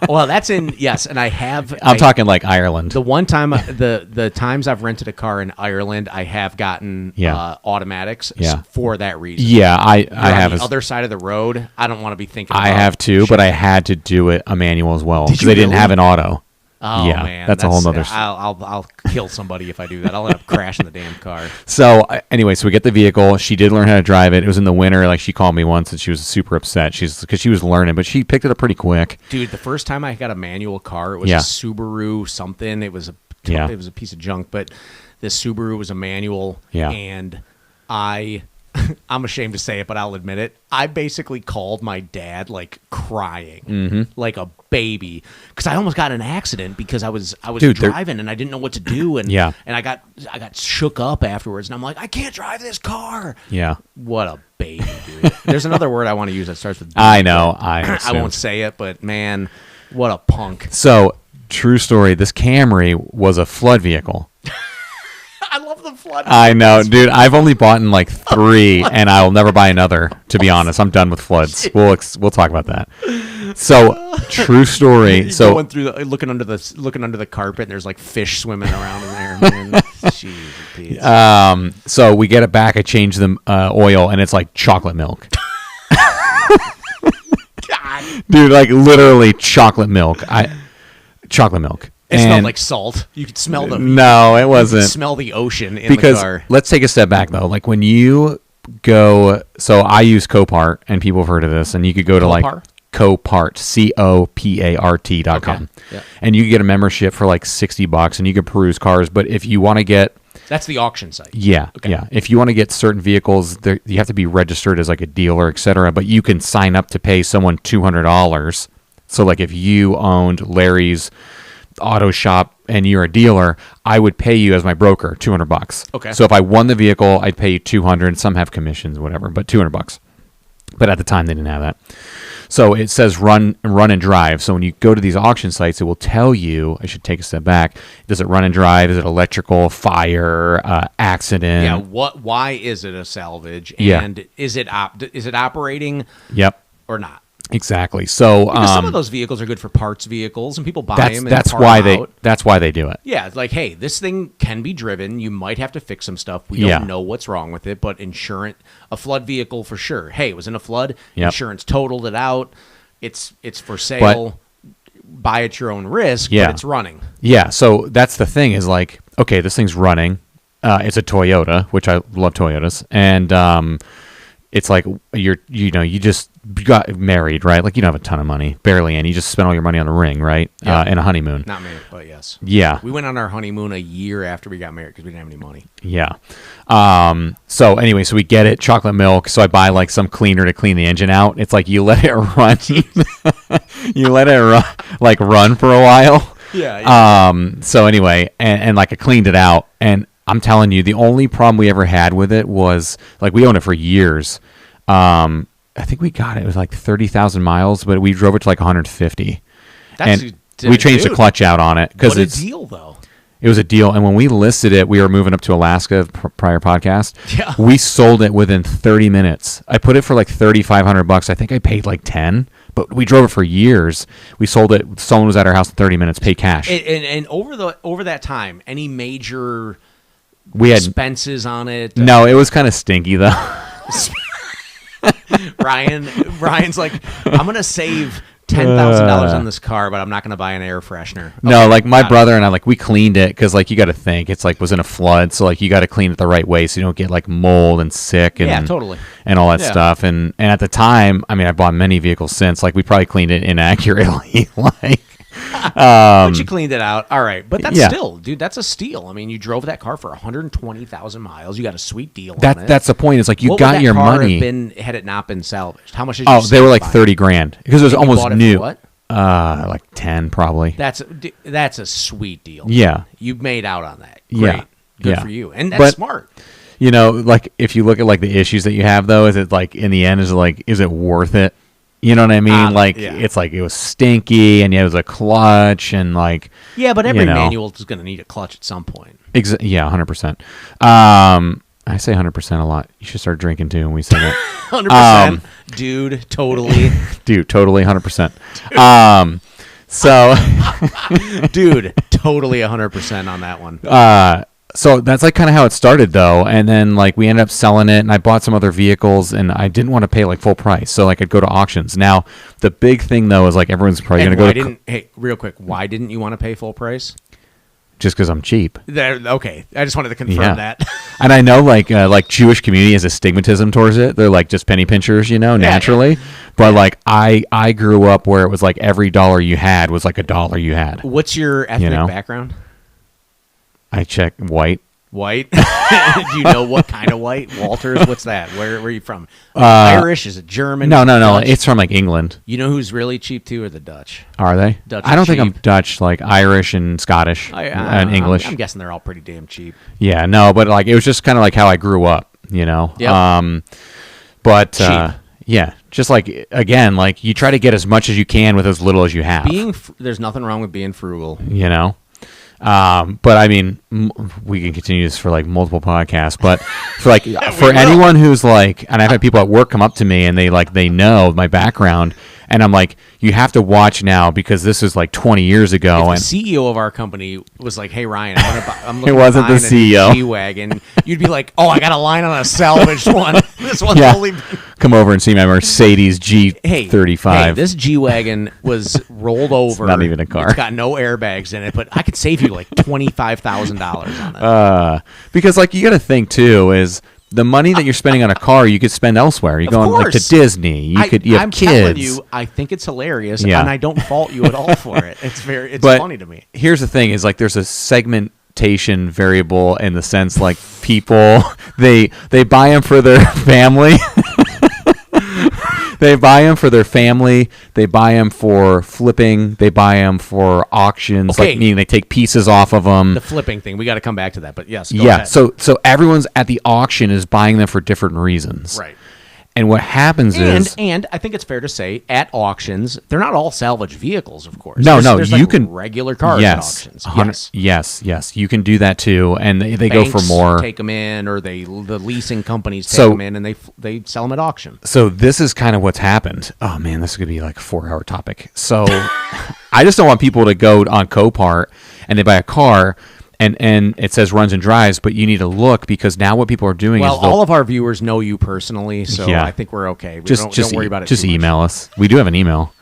[SPEAKER 3] Well, that's in yes, and I have.
[SPEAKER 2] I'm talking like Ireland.
[SPEAKER 3] The one time, the times I've rented a car in Ireland, I have gotten
[SPEAKER 2] Yeah.
[SPEAKER 3] automatics
[SPEAKER 2] Yeah.
[SPEAKER 3] for that reason.
[SPEAKER 2] Yeah, I
[SPEAKER 3] You're
[SPEAKER 2] have.
[SPEAKER 3] on the other side of the road. I don't want to be thinking.
[SPEAKER 2] I
[SPEAKER 3] about
[SPEAKER 2] have too, but I had to do it a manual as well
[SPEAKER 3] Did
[SPEAKER 2] because
[SPEAKER 3] you
[SPEAKER 2] they didn't
[SPEAKER 3] really?
[SPEAKER 2] have an auto.
[SPEAKER 3] Oh
[SPEAKER 2] yeah,
[SPEAKER 3] man,
[SPEAKER 2] that's a whole nother.
[SPEAKER 3] I'll kill somebody if I do that. I'll end up crashing the damn car.
[SPEAKER 2] So anyway, so we get the vehicle. She did learn how to drive it. It was in the winter. Like she called me once, and she was super upset. Because she was learning, but she picked it up pretty quick.
[SPEAKER 3] Dude, the first time I got a manual car, it was
[SPEAKER 2] Yeah.
[SPEAKER 3] a Subaru something. It was
[SPEAKER 2] Yeah.
[SPEAKER 3] it was a piece of junk, but this Subaru was a manual.
[SPEAKER 2] Yeah.
[SPEAKER 3] And I'm ashamed to say it, but I'll admit it. I basically called my dad like crying, like a baby, because I almost got in an accident because I was
[SPEAKER 2] Dude, they're-
[SPEAKER 3] driving and I didn't know what to do, and
[SPEAKER 2] Yeah.
[SPEAKER 3] and I got shook up afterwards, and I'm like, I can't drive this car.
[SPEAKER 2] Yeah,
[SPEAKER 3] What a baby, dude. There's another word I want to use that starts with B,
[SPEAKER 2] I know.
[SPEAKER 3] but
[SPEAKER 2] I
[SPEAKER 3] I
[SPEAKER 2] assume.
[SPEAKER 3] won't say it, but man, what a punk.
[SPEAKER 2] So true story. This Camry was a flood vehicle.
[SPEAKER 3] I love the flood.
[SPEAKER 2] I know, dude. I've only bought in like 3, and I'll never buy another. To be honest, I'm done with floods. We'll talk about that. So true story. So
[SPEAKER 3] going through looking under the carpet, and there's like fish swimming around in there. Man. Jeez, Pete.
[SPEAKER 2] so we get it back. I change the oil, and it's like chocolate milk.
[SPEAKER 3] God,
[SPEAKER 2] Dude, like literally chocolate milk. Chocolate milk.
[SPEAKER 3] it smelled
[SPEAKER 2] And-
[SPEAKER 3] like salt. You could smell the
[SPEAKER 2] No, it
[SPEAKER 3] you could
[SPEAKER 2] wasn't.
[SPEAKER 3] smell the ocean in
[SPEAKER 2] Because
[SPEAKER 3] the car.
[SPEAKER 2] let's take a step back though. Like when you go, so I use Copart, and people have heard of this, and you could go to
[SPEAKER 3] Copar?
[SPEAKER 2] like Copart, COPART.com,
[SPEAKER 3] Okay, yeah.
[SPEAKER 2] and you get a membership for like $60, and you can peruse cars. But if you want to get
[SPEAKER 3] That's the auction site.
[SPEAKER 2] yeah,
[SPEAKER 3] Okay.
[SPEAKER 2] yeah. If you want to get certain vehicles, you have to be registered as like a dealer, etc. But you can sign up to pay someone $200. So like if you owned Larry's auto shop and you're a dealer, I would pay you as my broker $200.
[SPEAKER 3] Okay.
[SPEAKER 2] So if I won the vehicle, I'd pay you $200. Some have commissions, whatever, but $200. But at the time, they didn't have that. So it says run and drive. So when you go to these auction sites, it will tell you. I should take a step back. Does it run and drive? Is it electrical, fire, accident?
[SPEAKER 3] Yeah. Why is it a salvage?
[SPEAKER 2] Yeah.
[SPEAKER 3] And is it operating
[SPEAKER 2] Yep.
[SPEAKER 3] or not?
[SPEAKER 2] Exactly. So
[SPEAKER 3] Because some of those vehicles are good for parts vehicles, and people buy
[SPEAKER 2] that's
[SPEAKER 3] them. And
[SPEAKER 2] that's
[SPEAKER 3] part
[SPEAKER 2] why
[SPEAKER 3] them out.
[SPEAKER 2] that's why they do it.
[SPEAKER 3] Yeah, it's like, hey, this thing can be driven. You might have to fix some stuff. We
[SPEAKER 2] Yeah.
[SPEAKER 3] don't know what's wrong with it, but insurance, a flood vehicle for sure. Hey, it was in a flood.
[SPEAKER 2] Yep.
[SPEAKER 3] Insurance totaled it out. It's for sale. Buy at your own risk,
[SPEAKER 2] Yeah.
[SPEAKER 3] but it's running.
[SPEAKER 2] Yeah. So that's the thing is like, okay, this thing's running. It's a Toyota, which I love Toyotas, and it's like you just got married, right? Like you don't have a ton of money, barely any. You just spent all your money on a ring, right?
[SPEAKER 3] Yeah.
[SPEAKER 2] And a honeymoon.
[SPEAKER 3] Not me, but yes.
[SPEAKER 2] Yeah.
[SPEAKER 3] We went on our honeymoon a year after we got married because we didn't have any money.
[SPEAKER 2] Yeah. So anyway, so we get it, chocolate milk. So I buy like some cleaner to clean the engine out. It's like you let it run. You let it run for a while.
[SPEAKER 3] Yeah.
[SPEAKER 2] So anyway, and like I cleaned it out, and I'm telling you, the only problem we ever had with it was like we owned it for years. I think we got it. It was like 30,000 miles, but we drove it to like 150.
[SPEAKER 3] That's
[SPEAKER 2] And we changed the clutch out on it because
[SPEAKER 3] what a
[SPEAKER 2] it's
[SPEAKER 3] deal, though.
[SPEAKER 2] It was a deal. And when we listed it, we were moving up to Alaska, prior podcast.
[SPEAKER 3] Yeah.
[SPEAKER 2] We sold it within 30 minutes. I put it for like $3,500. I think I paid like 10, but we drove it for years. We sold it. Someone was at our house in 30 minutes, paid cash.
[SPEAKER 3] And over that time, any major
[SPEAKER 2] We had
[SPEAKER 3] expenses on it?
[SPEAKER 2] no, it was kind of stinky though.
[SPEAKER 3] Ryan's like, I'm gonna save $10,000 on this car, but I'm not gonna buy an air freshener.
[SPEAKER 2] No,
[SPEAKER 3] Okay,
[SPEAKER 2] like my
[SPEAKER 3] got it.
[SPEAKER 2] brother and I, like we cleaned it because like you got to think it's like was in a flood, so like you got to clean it the right way so you don't get like mold and sick and
[SPEAKER 3] Yeah, totally.
[SPEAKER 2] and all that
[SPEAKER 3] Yeah.
[SPEAKER 2] stuff. And at the time, I mean, I bought many vehicles since. Like we probably cleaned it inaccurately. Like
[SPEAKER 3] But you cleaned it out. All right. But that's
[SPEAKER 2] Yeah.
[SPEAKER 3] still, dude, that's a steal. I mean, you drove that car for 120,000 miles. You got a sweet deal on it.
[SPEAKER 2] that's the point. Is like you
[SPEAKER 3] What would
[SPEAKER 2] got
[SPEAKER 3] that
[SPEAKER 2] your
[SPEAKER 3] car
[SPEAKER 2] money.
[SPEAKER 3] have been had it not been salvaged? How much did you
[SPEAKER 2] Oh, they were like
[SPEAKER 3] buy it?
[SPEAKER 2] 30 grand because it was
[SPEAKER 3] And you
[SPEAKER 2] almost
[SPEAKER 3] bought it for
[SPEAKER 2] new.
[SPEAKER 3] what?
[SPEAKER 2] Like 10 probably.
[SPEAKER 3] That's a sweet deal.
[SPEAKER 2] Yeah.
[SPEAKER 3] You made out on that.
[SPEAKER 2] Yeah.
[SPEAKER 3] Great. Good
[SPEAKER 2] Yeah.
[SPEAKER 3] for you. And that's
[SPEAKER 2] But-
[SPEAKER 3] smart.
[SPEAKER 2] You know, like if you look at like the issues that you have though, is it like in the end is it worth it? You know what I mean? Like
[SPEAKER 3] yeah.
[SPEAKER 2] it's like it was stinky and it was a clutch and like
[SPEAKER 3] Yeah, but every
[SPEAKER 2] you know.
[SPEAKER 3] manual is going to need a clutch at some point.
[SPEAKER 2] yeah, 100%. I say 100% a lot. You should start drinking too when we say that.
[SPEAKER 3] 100%. Dude, totally.
[SPEAKER 2] Dude, totally 100%. So
[SPEAKER 3] Dude, totally 100% on that one.
[SPEAKER 2] so that's like kind of how it started though, and then like we ended up selling it and I bought some other vehicles and I didn't want to pay like full price, so like I'd go to auctions. Now the big thing though is like everyone's probably
[SPEAKER 3] And
[SPEAKER 2] going to go
[SPEAKER 3] why
[SPEAKER 2] to
[SPEAKER 3] hey, real quick, why didn't you want to pay full price?
[SPEAKER 2] just because I'm cheap.
[SPEAKER 3] Okay, I just wanted to confirm
[SPEAKER 2] Yeah.
[SPEAKER 3] that.
[SPEAKER 2] And I know like Jewish community has a stigmatism towards it. They're like just penny pinchers, you know, naturally. But like I grew up where it was like every dollar you had was like a dollar you had.
[SPEAKER 3] What's your ethnic
[SPEAKER 2] know?
[SPEAKER 3] background?
[SPEAKER 2] I checked white.
[SPEAKER 3] White? Do you know what kind of white? Walters? What's that? Where are you from? Irish? Is it German?
[SPEAKER 2] No,
[SPEAKER 3] Dutch?
[SPEAKER 2] it's from like England.
[SPEAKER 3] You know who's really cheap too? Are the Dutch?
[SPEAKER 2] Are they?
[SPEAKER 3] Dutch
[SPEAKER 2] I don't
[SPEAKER 3] is
[SPEAKER 2] think I'm
[SPEAKER 3] cheap.
[SPEAKER 2] Dutch, like Irish and Scottish and English.
[SPEAKER 3] I'm guessing they're all pretty damn cheap.
[SPEAKER 2] Yeah, no, but like it was just kind of like how I grew up, you know.
[SPEAKER 3] Yep.
[SPEAKER 2] But
[SPEAKER 3] Cheap.
[SPEAKER 2] yeah, just like again, like you try to get as much as you can with as little as you have.
[SPEAKER 3] There's nothing wrong with being frugal.
[SPEAKER 2] You know. But I mean, we can continue this for like multiple podcasts. But for like for anyone who's like, and I've had people at work come up to me and they know my background, and I'm like, you have to watch now because this is like 20 years ago.
[SPEAKER 3] If the CEO of our company was like, "Hey Ryan, I'm looking
[SPEAKER 2] It wasn't
[SPEAKER 3] at
[SPEAKER 2] the
[SPEAKER 3] buying a
[SPEAKER 2] CEO.
[SPEAKER 3] G-Wagon," you'd be like, "Oh, I got a line on a salvaged one. This one's
[SPEAKER 2] Yeah.
[SPEAKER 3] only."
[SPEAKER 2] Come over and see my Mercedes
[SPEAKER 3] Hey,
[SPEAKER 2] G35.
[SPEAKER 3] this G-Wagon was rolled over.
[SPEAKER 2] not even a car.
[SPEAKER 3] It's got no airbags in it, but I could save you like $25,000 on it.
[SPEAKER 2] Because like you got to think too is the money that you're spending on a car you could spend elsewhere. You're
[SPEAKER 3] Of
[SPEAKER 2] going like to
[SPEAKER 3] course.
[SPEAKER 2] Disney. You have
[SPEAKER 3] I'm
[SPEAKER 2] kids.
[SPEAKER 3] telling you, I think it's hilarious,
[SPEAKER 2] Yeah.
[SPEAKER 3] and I don't fault you at all for it. It's
[SPEAKER 2] But
[SPEAKER 3] funny to me.
[SPEAKER 2] Here's the thing: is like there's a segmentation variable in the sense like people they buy them for their family. They buy them for their family. They buy them for flipping. They buy them for auctions.
[SPEAKER 3] Okay.
[SPEAKER 2] Like meaning they take pieces off of them.
[SPEAKER 3] The flipping thing, we got to come back to that, but yes, go
[SPEAKER 2] Yeah.
[SPEAKER 3] ahead.
[SPEAKER 2] So everyone's at the auction is buying them for different reasons.
[SPEAKER 3] Right.
[SPEAKER 2] And what happens is
[SPEAKER 3] And I think it's fair to say at auctions, they're not all salvage vehicles, of course.
[SPEAKER 2] No,
[SPEAKER 3] There's
[SPEAKER 2] you
[SPEAKER 3] like
[SPEAKER 2] can
[SPEAKER 3] regular cars at auctions.
[SPEAKER 2] 100 yes, you can do that too, and they go for
[SPEAKER 3] Banks
[SPEAKER 2] more.
[SPEAKER 3] take them in, or the leasing companies take
[SPEAKER 2] So-
[SPEAKER 3] them in, and they sell them at auction.
[SPEAKER 2] So this is kind of what's happened. Oh man, this could be like a 4-hour topic. So I just don't want people to go on Copart and they buy a car and it says runs and drives, but you need to look because now what people are doing
[SPEAKER 3] Well,
[SPEAKER 2] is they'll
[SPEAKER 3] all of our viewers know you personally, so
[SPEAKER 2] Yeah.
[SPEAKER 3] I think we're okay.
[SPEAKER 2] just
[SPEAKER 3] don't worry about it.
[SPEAKER 2] Just
[SPEAKER 3] too much.
[SPEAKER 2] email us. We do have an email.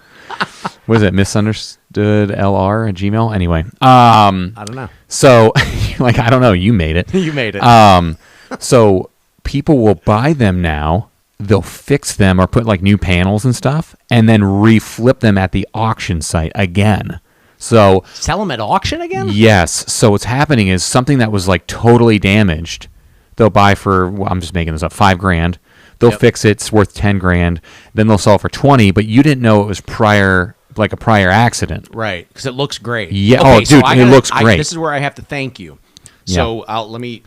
[SPEAKER 2] What is it? misunderstoodlr@gmail. Anyway,
[SPEAKER 3] I don't know.
[SPEAKER 2] so like I don't know. You made it.
[SPEAKER 3] You made it.
[SPEAKER 2] So people will buy them now. They'll fix them or put like new panels and stuff, and then reflip them at the auction site again. So
[SPEAKER 3] Sell them at auction again?
[SPEAKER 2] yes, so what's happening is something that was like totally damaged, they'll buy for well, I'm just making this up, $5,000. They'll
[SPEAKER 3] Yep.
[SPEAKER 2] fix it, it's worth $10,000. Then they'll sell it for 20, but you didn't know it was like a prior accident.
[SPEAKER 3] Right, because it looks great.
[SPEAKER 2] Yeah, oh, dude, it looks great.
[SPEAKER 3] This is where I have to thank you. So let me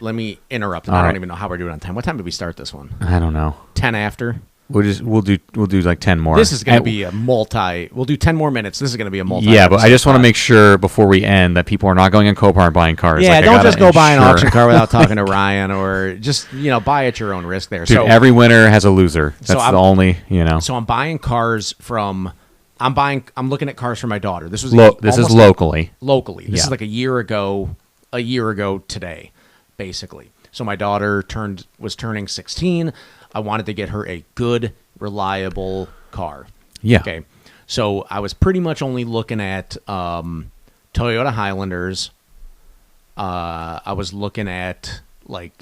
[SPEAKER 3] interrupt. And I
[SPEAKER 2] All
[SPEAKER 3] don't
[SPEAKER 2] right.
[SPEAKER 3] even know how we're doing on time. What time did we start this one?
[SPEAKER 2] I don't know.
[SPEAKER 3] 10 after.
[SPEAKER 2] We'll do like 10 more.
[SPEAKER 3] This is going to
[SPEAKER 2] And-
[SPEAKER 3] be a multi. We'll do 10 more minutes. This is going to be a multi.
[SPEAKER 2] Yeah, but I just want to
[SPEAKER 3] episode
[SPEAKER 2] make sure before we end that people are not going in Copart and buying cars.
[SPEAKER 3] Yeah,
[SPEAKER 2] Like, I
[SPEAKER 3] don't
[SPEAKER 2] gotta
[SPEAKER 3] just go buy an
[SPEAKER 2] ensure-
[SPEAKER 3] auction car without talking to Ryan, or just buy at your own risk there.
[SPEAKER 2] Dude,
[SPEAKER 3] so
[SPEAKER 2] every winner has a loser. That's
[SPEAKER 3] I'm-
[SPEAKER 2] the only
[SPEAKER 3] so I'm buying cars from. I'm looking at cars for my daughter. This was
[SPEAKER 2] This is
[SPEAKER 3] almost
[SPEAKER 2] locally.
[SPEAKER 3] locally. This
[SPEAKER 2] Yeah.
[SPEAKER 3] is like a year ago today, basically. So my daughter was turning 16. I wanted to get her a good, reliable car.
[SPEAKER 2] Yeah.
[SPEAKER 3] Okay. So I was pretty much only looking at Toyota Highlanders. I was looking at like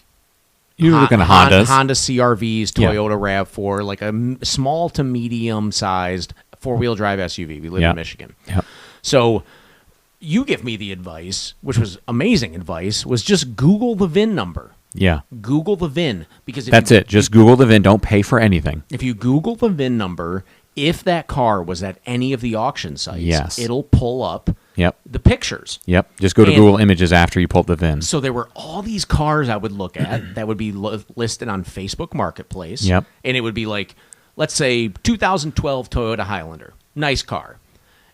[SPEAKER 2] You were looking at Hondas.
[SPEAKER 3] Honda CRVs,
[SPEAKER 2] Yeah.
[SPEAKER 3] Toyota RAV4, like a small to medium sized 4-wheel drive SUV. We live
[SPEAKER 2] Yeah.
[SPEAKER 3] in Michigan.
[SPEAKER 2] Yep.
[SPEAKER 3] So you give me the advice, which was amazing advice, was just Google the VIN number.
[SPEAKER 2] Yeah.
[SPEAKER 3] Google the VIN, because
[SPEAKER 2] That's it. Just Google the VIN. Don't pay for anything.
[SPEAKER 3] if you Google the VIN number, if that car was at any of the auction sites,
[SPEAKER 2] Yes.
[SPEAKER 3] it'll pull up
[SPEAKER 2] Yep.
[SPEAKER 3] the pictures.
[SPEAKER 2] Yep. Just go to
[SPEAKER 3] And-
[SPEAKER 2] Google Images after you pull up the VIN.
[SPEAKER 3] So there were all these cars I would look at that would be listed on Facebook Marketplace.
[SPEAKER 2] Yep.
[SPEAKER 3] And it would be like, let's say 2012 Toyota Highlander. Nice car.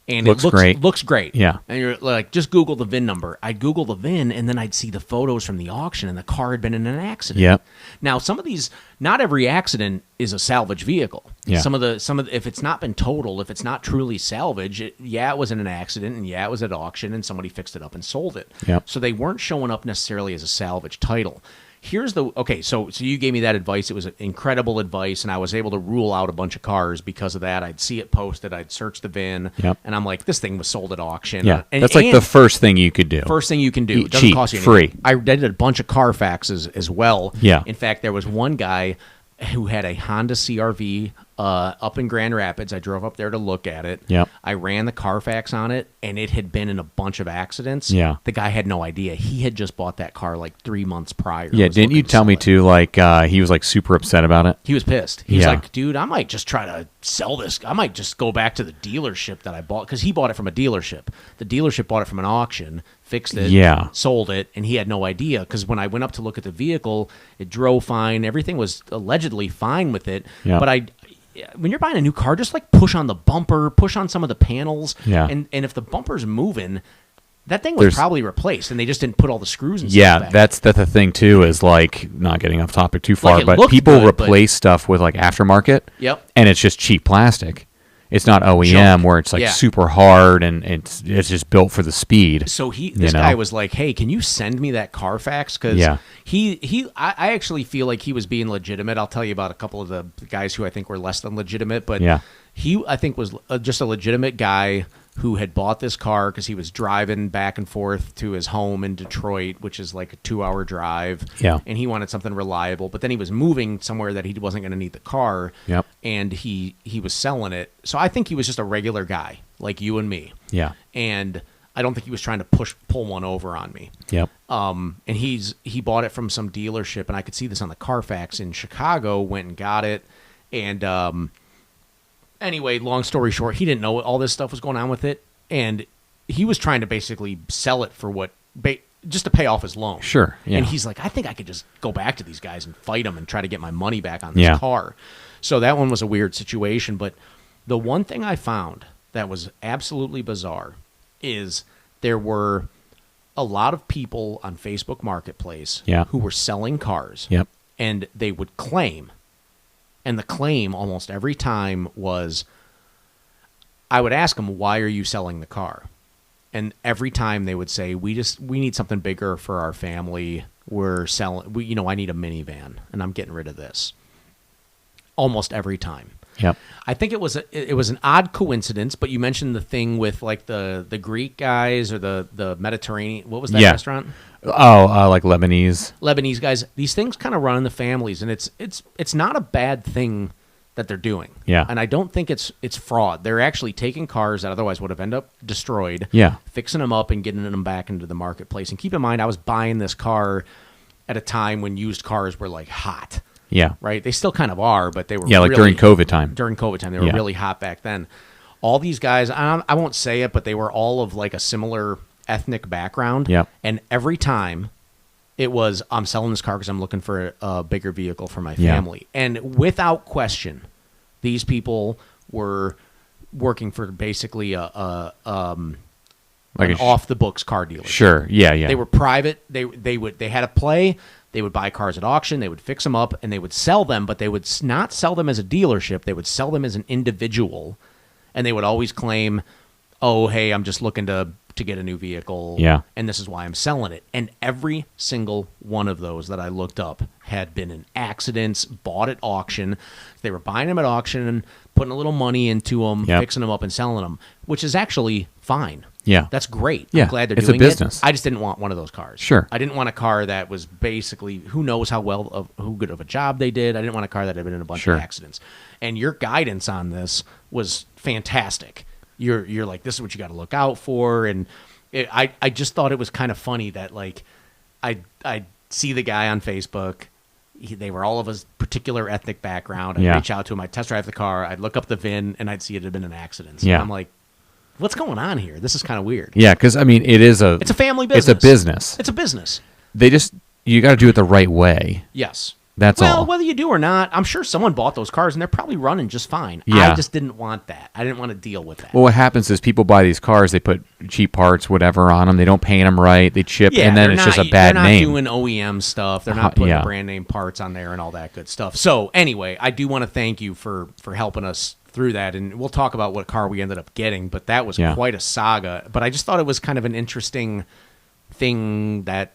[SPEAKER 3] And
[SPEAKER 2] Looks
[SPEAKER 3] it
[SPEAKER 2] great.
[SPEAKER 3] Looks great.
[SPEAKER 2] Yeah.
[SPEAKER 3] And you're like, just Google the VIN number. I'd Google the VIN, and then I'd see the photos from the auction, and the car had been in an accident.
[SPEAKER 2] Yep.
[SPEAKER 3] Now, some of these, not every accident is a salvage vehicle.
[SPEAKER 2] Yeah.
[SPEAKER 3] Some of the, if it's not been totaled, if it's not truly salvage, it was in an accident, and it was at auction, and somebody fixed it up and sold it.
[SPEAKER 2] Yep.
[SPEAKER 3] So they weren't showing up necessarily as a salvage title. So you gave me that advice. It was incredible advice, and I was able to rule out a bunch of cars because of that. I'd see it posted, I'd search the VIN,
[SPEAKER 2] Yep.
[SPEAKER 3] and I'm like, this thing was sold at auction.
[SPEAKER 2] Yeah.
[SPEAKER 3] And,
[SPEAKER 2] That's like the first thing you could do.
[SPEAKER 3] First thing you can do.
[SPEAKER 2] Eat
[SPEAKER 3] It doesn't
[SPEAKER 2] cheap,
[SPEAKER 3] cost you
[SPEAKER 2] free.
[SPEAKER 3] anything. I did a bunch of Carfaxes as well.
[SPEAKER 2] Yeah.
[SPEAKER 3] In fact, there was one guy who had a Honda CRV up in Grand Rapids. I drove up there to look at it.
[SPEAKER 2] Yep.
[SPEAKER 3] I ran the Carfax on it, and it had been in a bunch of accidents.
[SPEAKER 2] Yeah.
[SPEAKER 3] The guy had no idea. He had just bought that car like 3 months prior.
[SPEAKER 2] Yeah.
[SPEAKER 3] Was
[SPEAKER 2] Didn't you
[SPEAKER 3] looking to
[SPEAKER 2] tell
[SPEAKER 3] sell
[SPEAKER 2] me
[SPEAKER 3] it.
[SPEAKER 2] too? Like he was like super upset about it.
[SPEAKER 3] He was pissed. He was
[SPEAKER 2] Yeah.
[SPEAKER 3] like, dude, I might just try to sell this. I might just go back to the dealership that I bought, because he bought it from a dealership. The dealership bought it from an auction, fixed it,
[SPEAKER 2] Yeah.
[SPEAKER 3] sold it, and he had no idea, because when I went up to look at the vehicle, it drove fine. Everything was allegedly fine with it.
[SPEAKER 2] Yeah.
[SPEAKER 3] But when you're buying a new car, just like push on the bumper, push on some of the panels.
[SPEAKER 2] Yeah.
[SPEAKER 3] And if the bumper's moving, that thing was
[SPEAKER 2] There's-
[SPEAKER 3] probably replaced, and they just didn't put all the screws and
[SPEAKER 2] Yeah,
[SPEAKER 3] stuff back.
[SPEAKER 2] that's the thing too. Is like not getting off topic too far,
[SPEAKER 3] it
[SPEAKER 2] but
[SPEAKER 3] looks
[SPEAKER 2] people
[SPEAKER 3] good, but-
[SPEAKER 2] replace stuff with like aftermarket.
[SPEAKER 3] Yep.
[SPEAKER 2] And it's just cheap plastic. It's not OEM
[SPEAKER 3] Junk.
[SPEAKER 2] where it's like
[SPEAKER 3] Yeah.
[SPEAKER 2] super hard and it's just built for the speed.
[SPEAKER 3] So this
[SPEAKER 2] know?
[SPEAKER 3] guy was like, "Hey, can you send me that Carfax?" Because
[SPEAKER 2] Yeah.
[SPEAKER 3] I actually feel like he was being legitimate. I'll tell you about a couple of the guys who I think were less than legitimate, but
[SPEAKER 2] Yeah.
[SPEAKER 3] he I think was just a legitimate guy who had bought this car because he was driving back and forth to his home in Detroit, which is like a 2-hour drive.
[SPEAKER 2] Yeah.
[SPEAKER 3] And he wanted something reliable, but then he was moving somewhere that he wasn't going to need the car.
[SPEAKER 2] Yep.
[SPEAKER 3] And he was selling it. So I think he was just a regular guy like you and me.
[SPEAKER 2] Yeah.
[SPEAKER 3] And I don't think he was trying to pull one over on me.
[SPEAKER 2] Yep.
[SPEAKER 3] And he bought it from some dealership, and I could see this on the Carfax in Chicago. Went and got it, and anyway, long story short, he didn't know all this stuff was going on with it, and he was trying to basically sell it for just to pay off his loan.
[SPEAKER 2] Sure, yeah.
[SPEAKER 3] And he's like, I think I could just go back to these guys and fight them and try to get my money back on this
[SPEAKER 2] Yeah.
[SPEAKER 3] car. So that one was a weird situation, but the one thing I found that was absolutely bizarre is there were a lot of people on Facebook Marketplace
[SPEAKER 2] Yeah.
[SPEAKER 3] who were selling cars.
[SPEAKER 2] Yep.
[SPEAKER 3] And they would claim, and the claim almost every time was, I would ask them, why are you selling the car? And every time they would say, we need something bigger for our family. We're selling, I need a minivan, and I'm getting rid of this. Almost every time.
[SPEAKER 2] Yep.
[SPEAKER 3] I think it was an odd coincidence, but you mentioned the thing with like the Greek guys or the Mediterranean. What was that
[SPEAKER 2] Yeah.
[SPEAKER 3] restaurant?
[SPEAKER 2] Oh, like Lebanese.
[SPEAKER 3] Lebanese guys. These things kind of run in the families, and it's not a bad thing that they're doing.
[SPEAKER 2] Yeah.
[SPEAKER 3] And I don't think it's fraud. They're actually taking cars that otherwise would have ended up destroyed.
[SPEAKER 2] Yeah.
[SPEAKER 3] Fixing them up and getting them back into the marketplace. And keep in mind, I was buying this car at a time when used cars were like hot.
[SPEAKER 2] Yeah.
[SPEAKER 3] Right? They still kind of are, but they were
[SPEAKER 2] Yeah, like
[SPEAKER 3] really,
[SPEAKER 2] during COVID time.
[SPEAKER 3] During COVID time, they were
[SPEAKER 2] Yeah.
[SPEAKER 3] really hot back then. All these guys, I won't say it, but they were all of like a similar ethnic background.
[SPEAKER 2] Yep.
[SPEAKER 3] And every time it was, I'm selling this car because I'm looking for a bigger vehicle for my
[SPEAKER 2] Yeah.
[SPEAKER 3] family. And without question, These people were working for basically
[SPEAKER 2] Like
[SPEAKER 3] an
[SPEAKER 2] a
[SPEAKER 3] off the books car dealer.
[SPEAKER 2] Sure. Yeah. Yeah.
[SPEAKER 3] They were private. They had a play. They would buy cars at auction. They would fix them up and they would sell them, but they would not sell them as a dealership. They would sell them as an individual, and they would always claim, "Oh, hey, I'm just looking to get a new vehicle.
[SPEAKER 2] Yeah.
[SPEAKER 3] And this is why I'm selling it." And every single one of those that I looked up had been in accidents, bought at auction. They were buying them at auction and putting a little money into them,
[SPEAKER 2] Yep.
[SPEAKER 3] fixing them up and selling them, which is actually fine.
[SPEAKER 2] Yeah.
[SPEAKER 3] That's great.
[SPEAKER 2] Yeah,
[SPEAKER 3] I'm glad they're
[SPEAKER 2] it's a
[SPEAKER 3] doing
[SPEAKER 2] business.
[SPEAKER 3] it. I just didn't want one of those cars.
[SPEAKER 2] Sure.
[SPEAKER 3] I didn't want a car that was basically, who knows who good of a job they did. I didn't want a car that had been in a bunch
[SPEAKER 2] Sure.
[SPEAKER 3] of accidents. And your guidance on this was fantastic. You're like, this is what you got to look out for. And I just thought it was kind of funny that, like, I see the guy on Facebook. They were all of a particular ethnic background. I'd
[SPEAKER 2] Yeah.
[SPEAKER 3] reach out to him. I'd test drive the car. I'd look up the VIN, and I'd see it had been an accident.
[SPEAKER 2] Yeah.
[SPEAKER 3] And I'm like, what's going on here? This is kind of weird.
[SPEAKER 2] Yeah. Because I mean, it's a
[SPEAKER 3] family business.
[SPEAKER 2] It's a business.
[SPEAKER 3] It's a business.
[SPEAKER 2] You got to do it the right way.
[SPEAKER 3] Yes.
[SPEAKER 2] That's
[SPEAKER 3] well,
[SPEAKER 2] all.
[SPEAKER 3] whether you do or not, I'm sure someone bought those cars and they're probably running just fine.
[SPEAKER 2] Yeah.
[SPEAKER 3] I just didn't want that. I didn't want to deal with that.
[SPEAKER 2] Well, what happens is people buy these cars, they put cheap parts, whatever, on them. They don't paint them right. They chip, and then
[SPEAKER 3] they're
[SPEAKER 2] it's just
[SPEAKER 3] not-
[SPEAKER 2] a bad
[SPEAKER 3] They're not
[SPEAKER 2] name.
[SPEAKER 3] doing OEM stuff. They're not putting
[SPEAKER 2] yeah.
[SPEAKER 3] brand name parts on there and all that good stuff. So anyway, I do want to thank you for helping us through that, and we'll talk about what car we ended up getting. But that was
[SPEAKER 2] Yeah.
[SPEAKER 3] quite a saga. But I just thought it was kind of an interesting thing that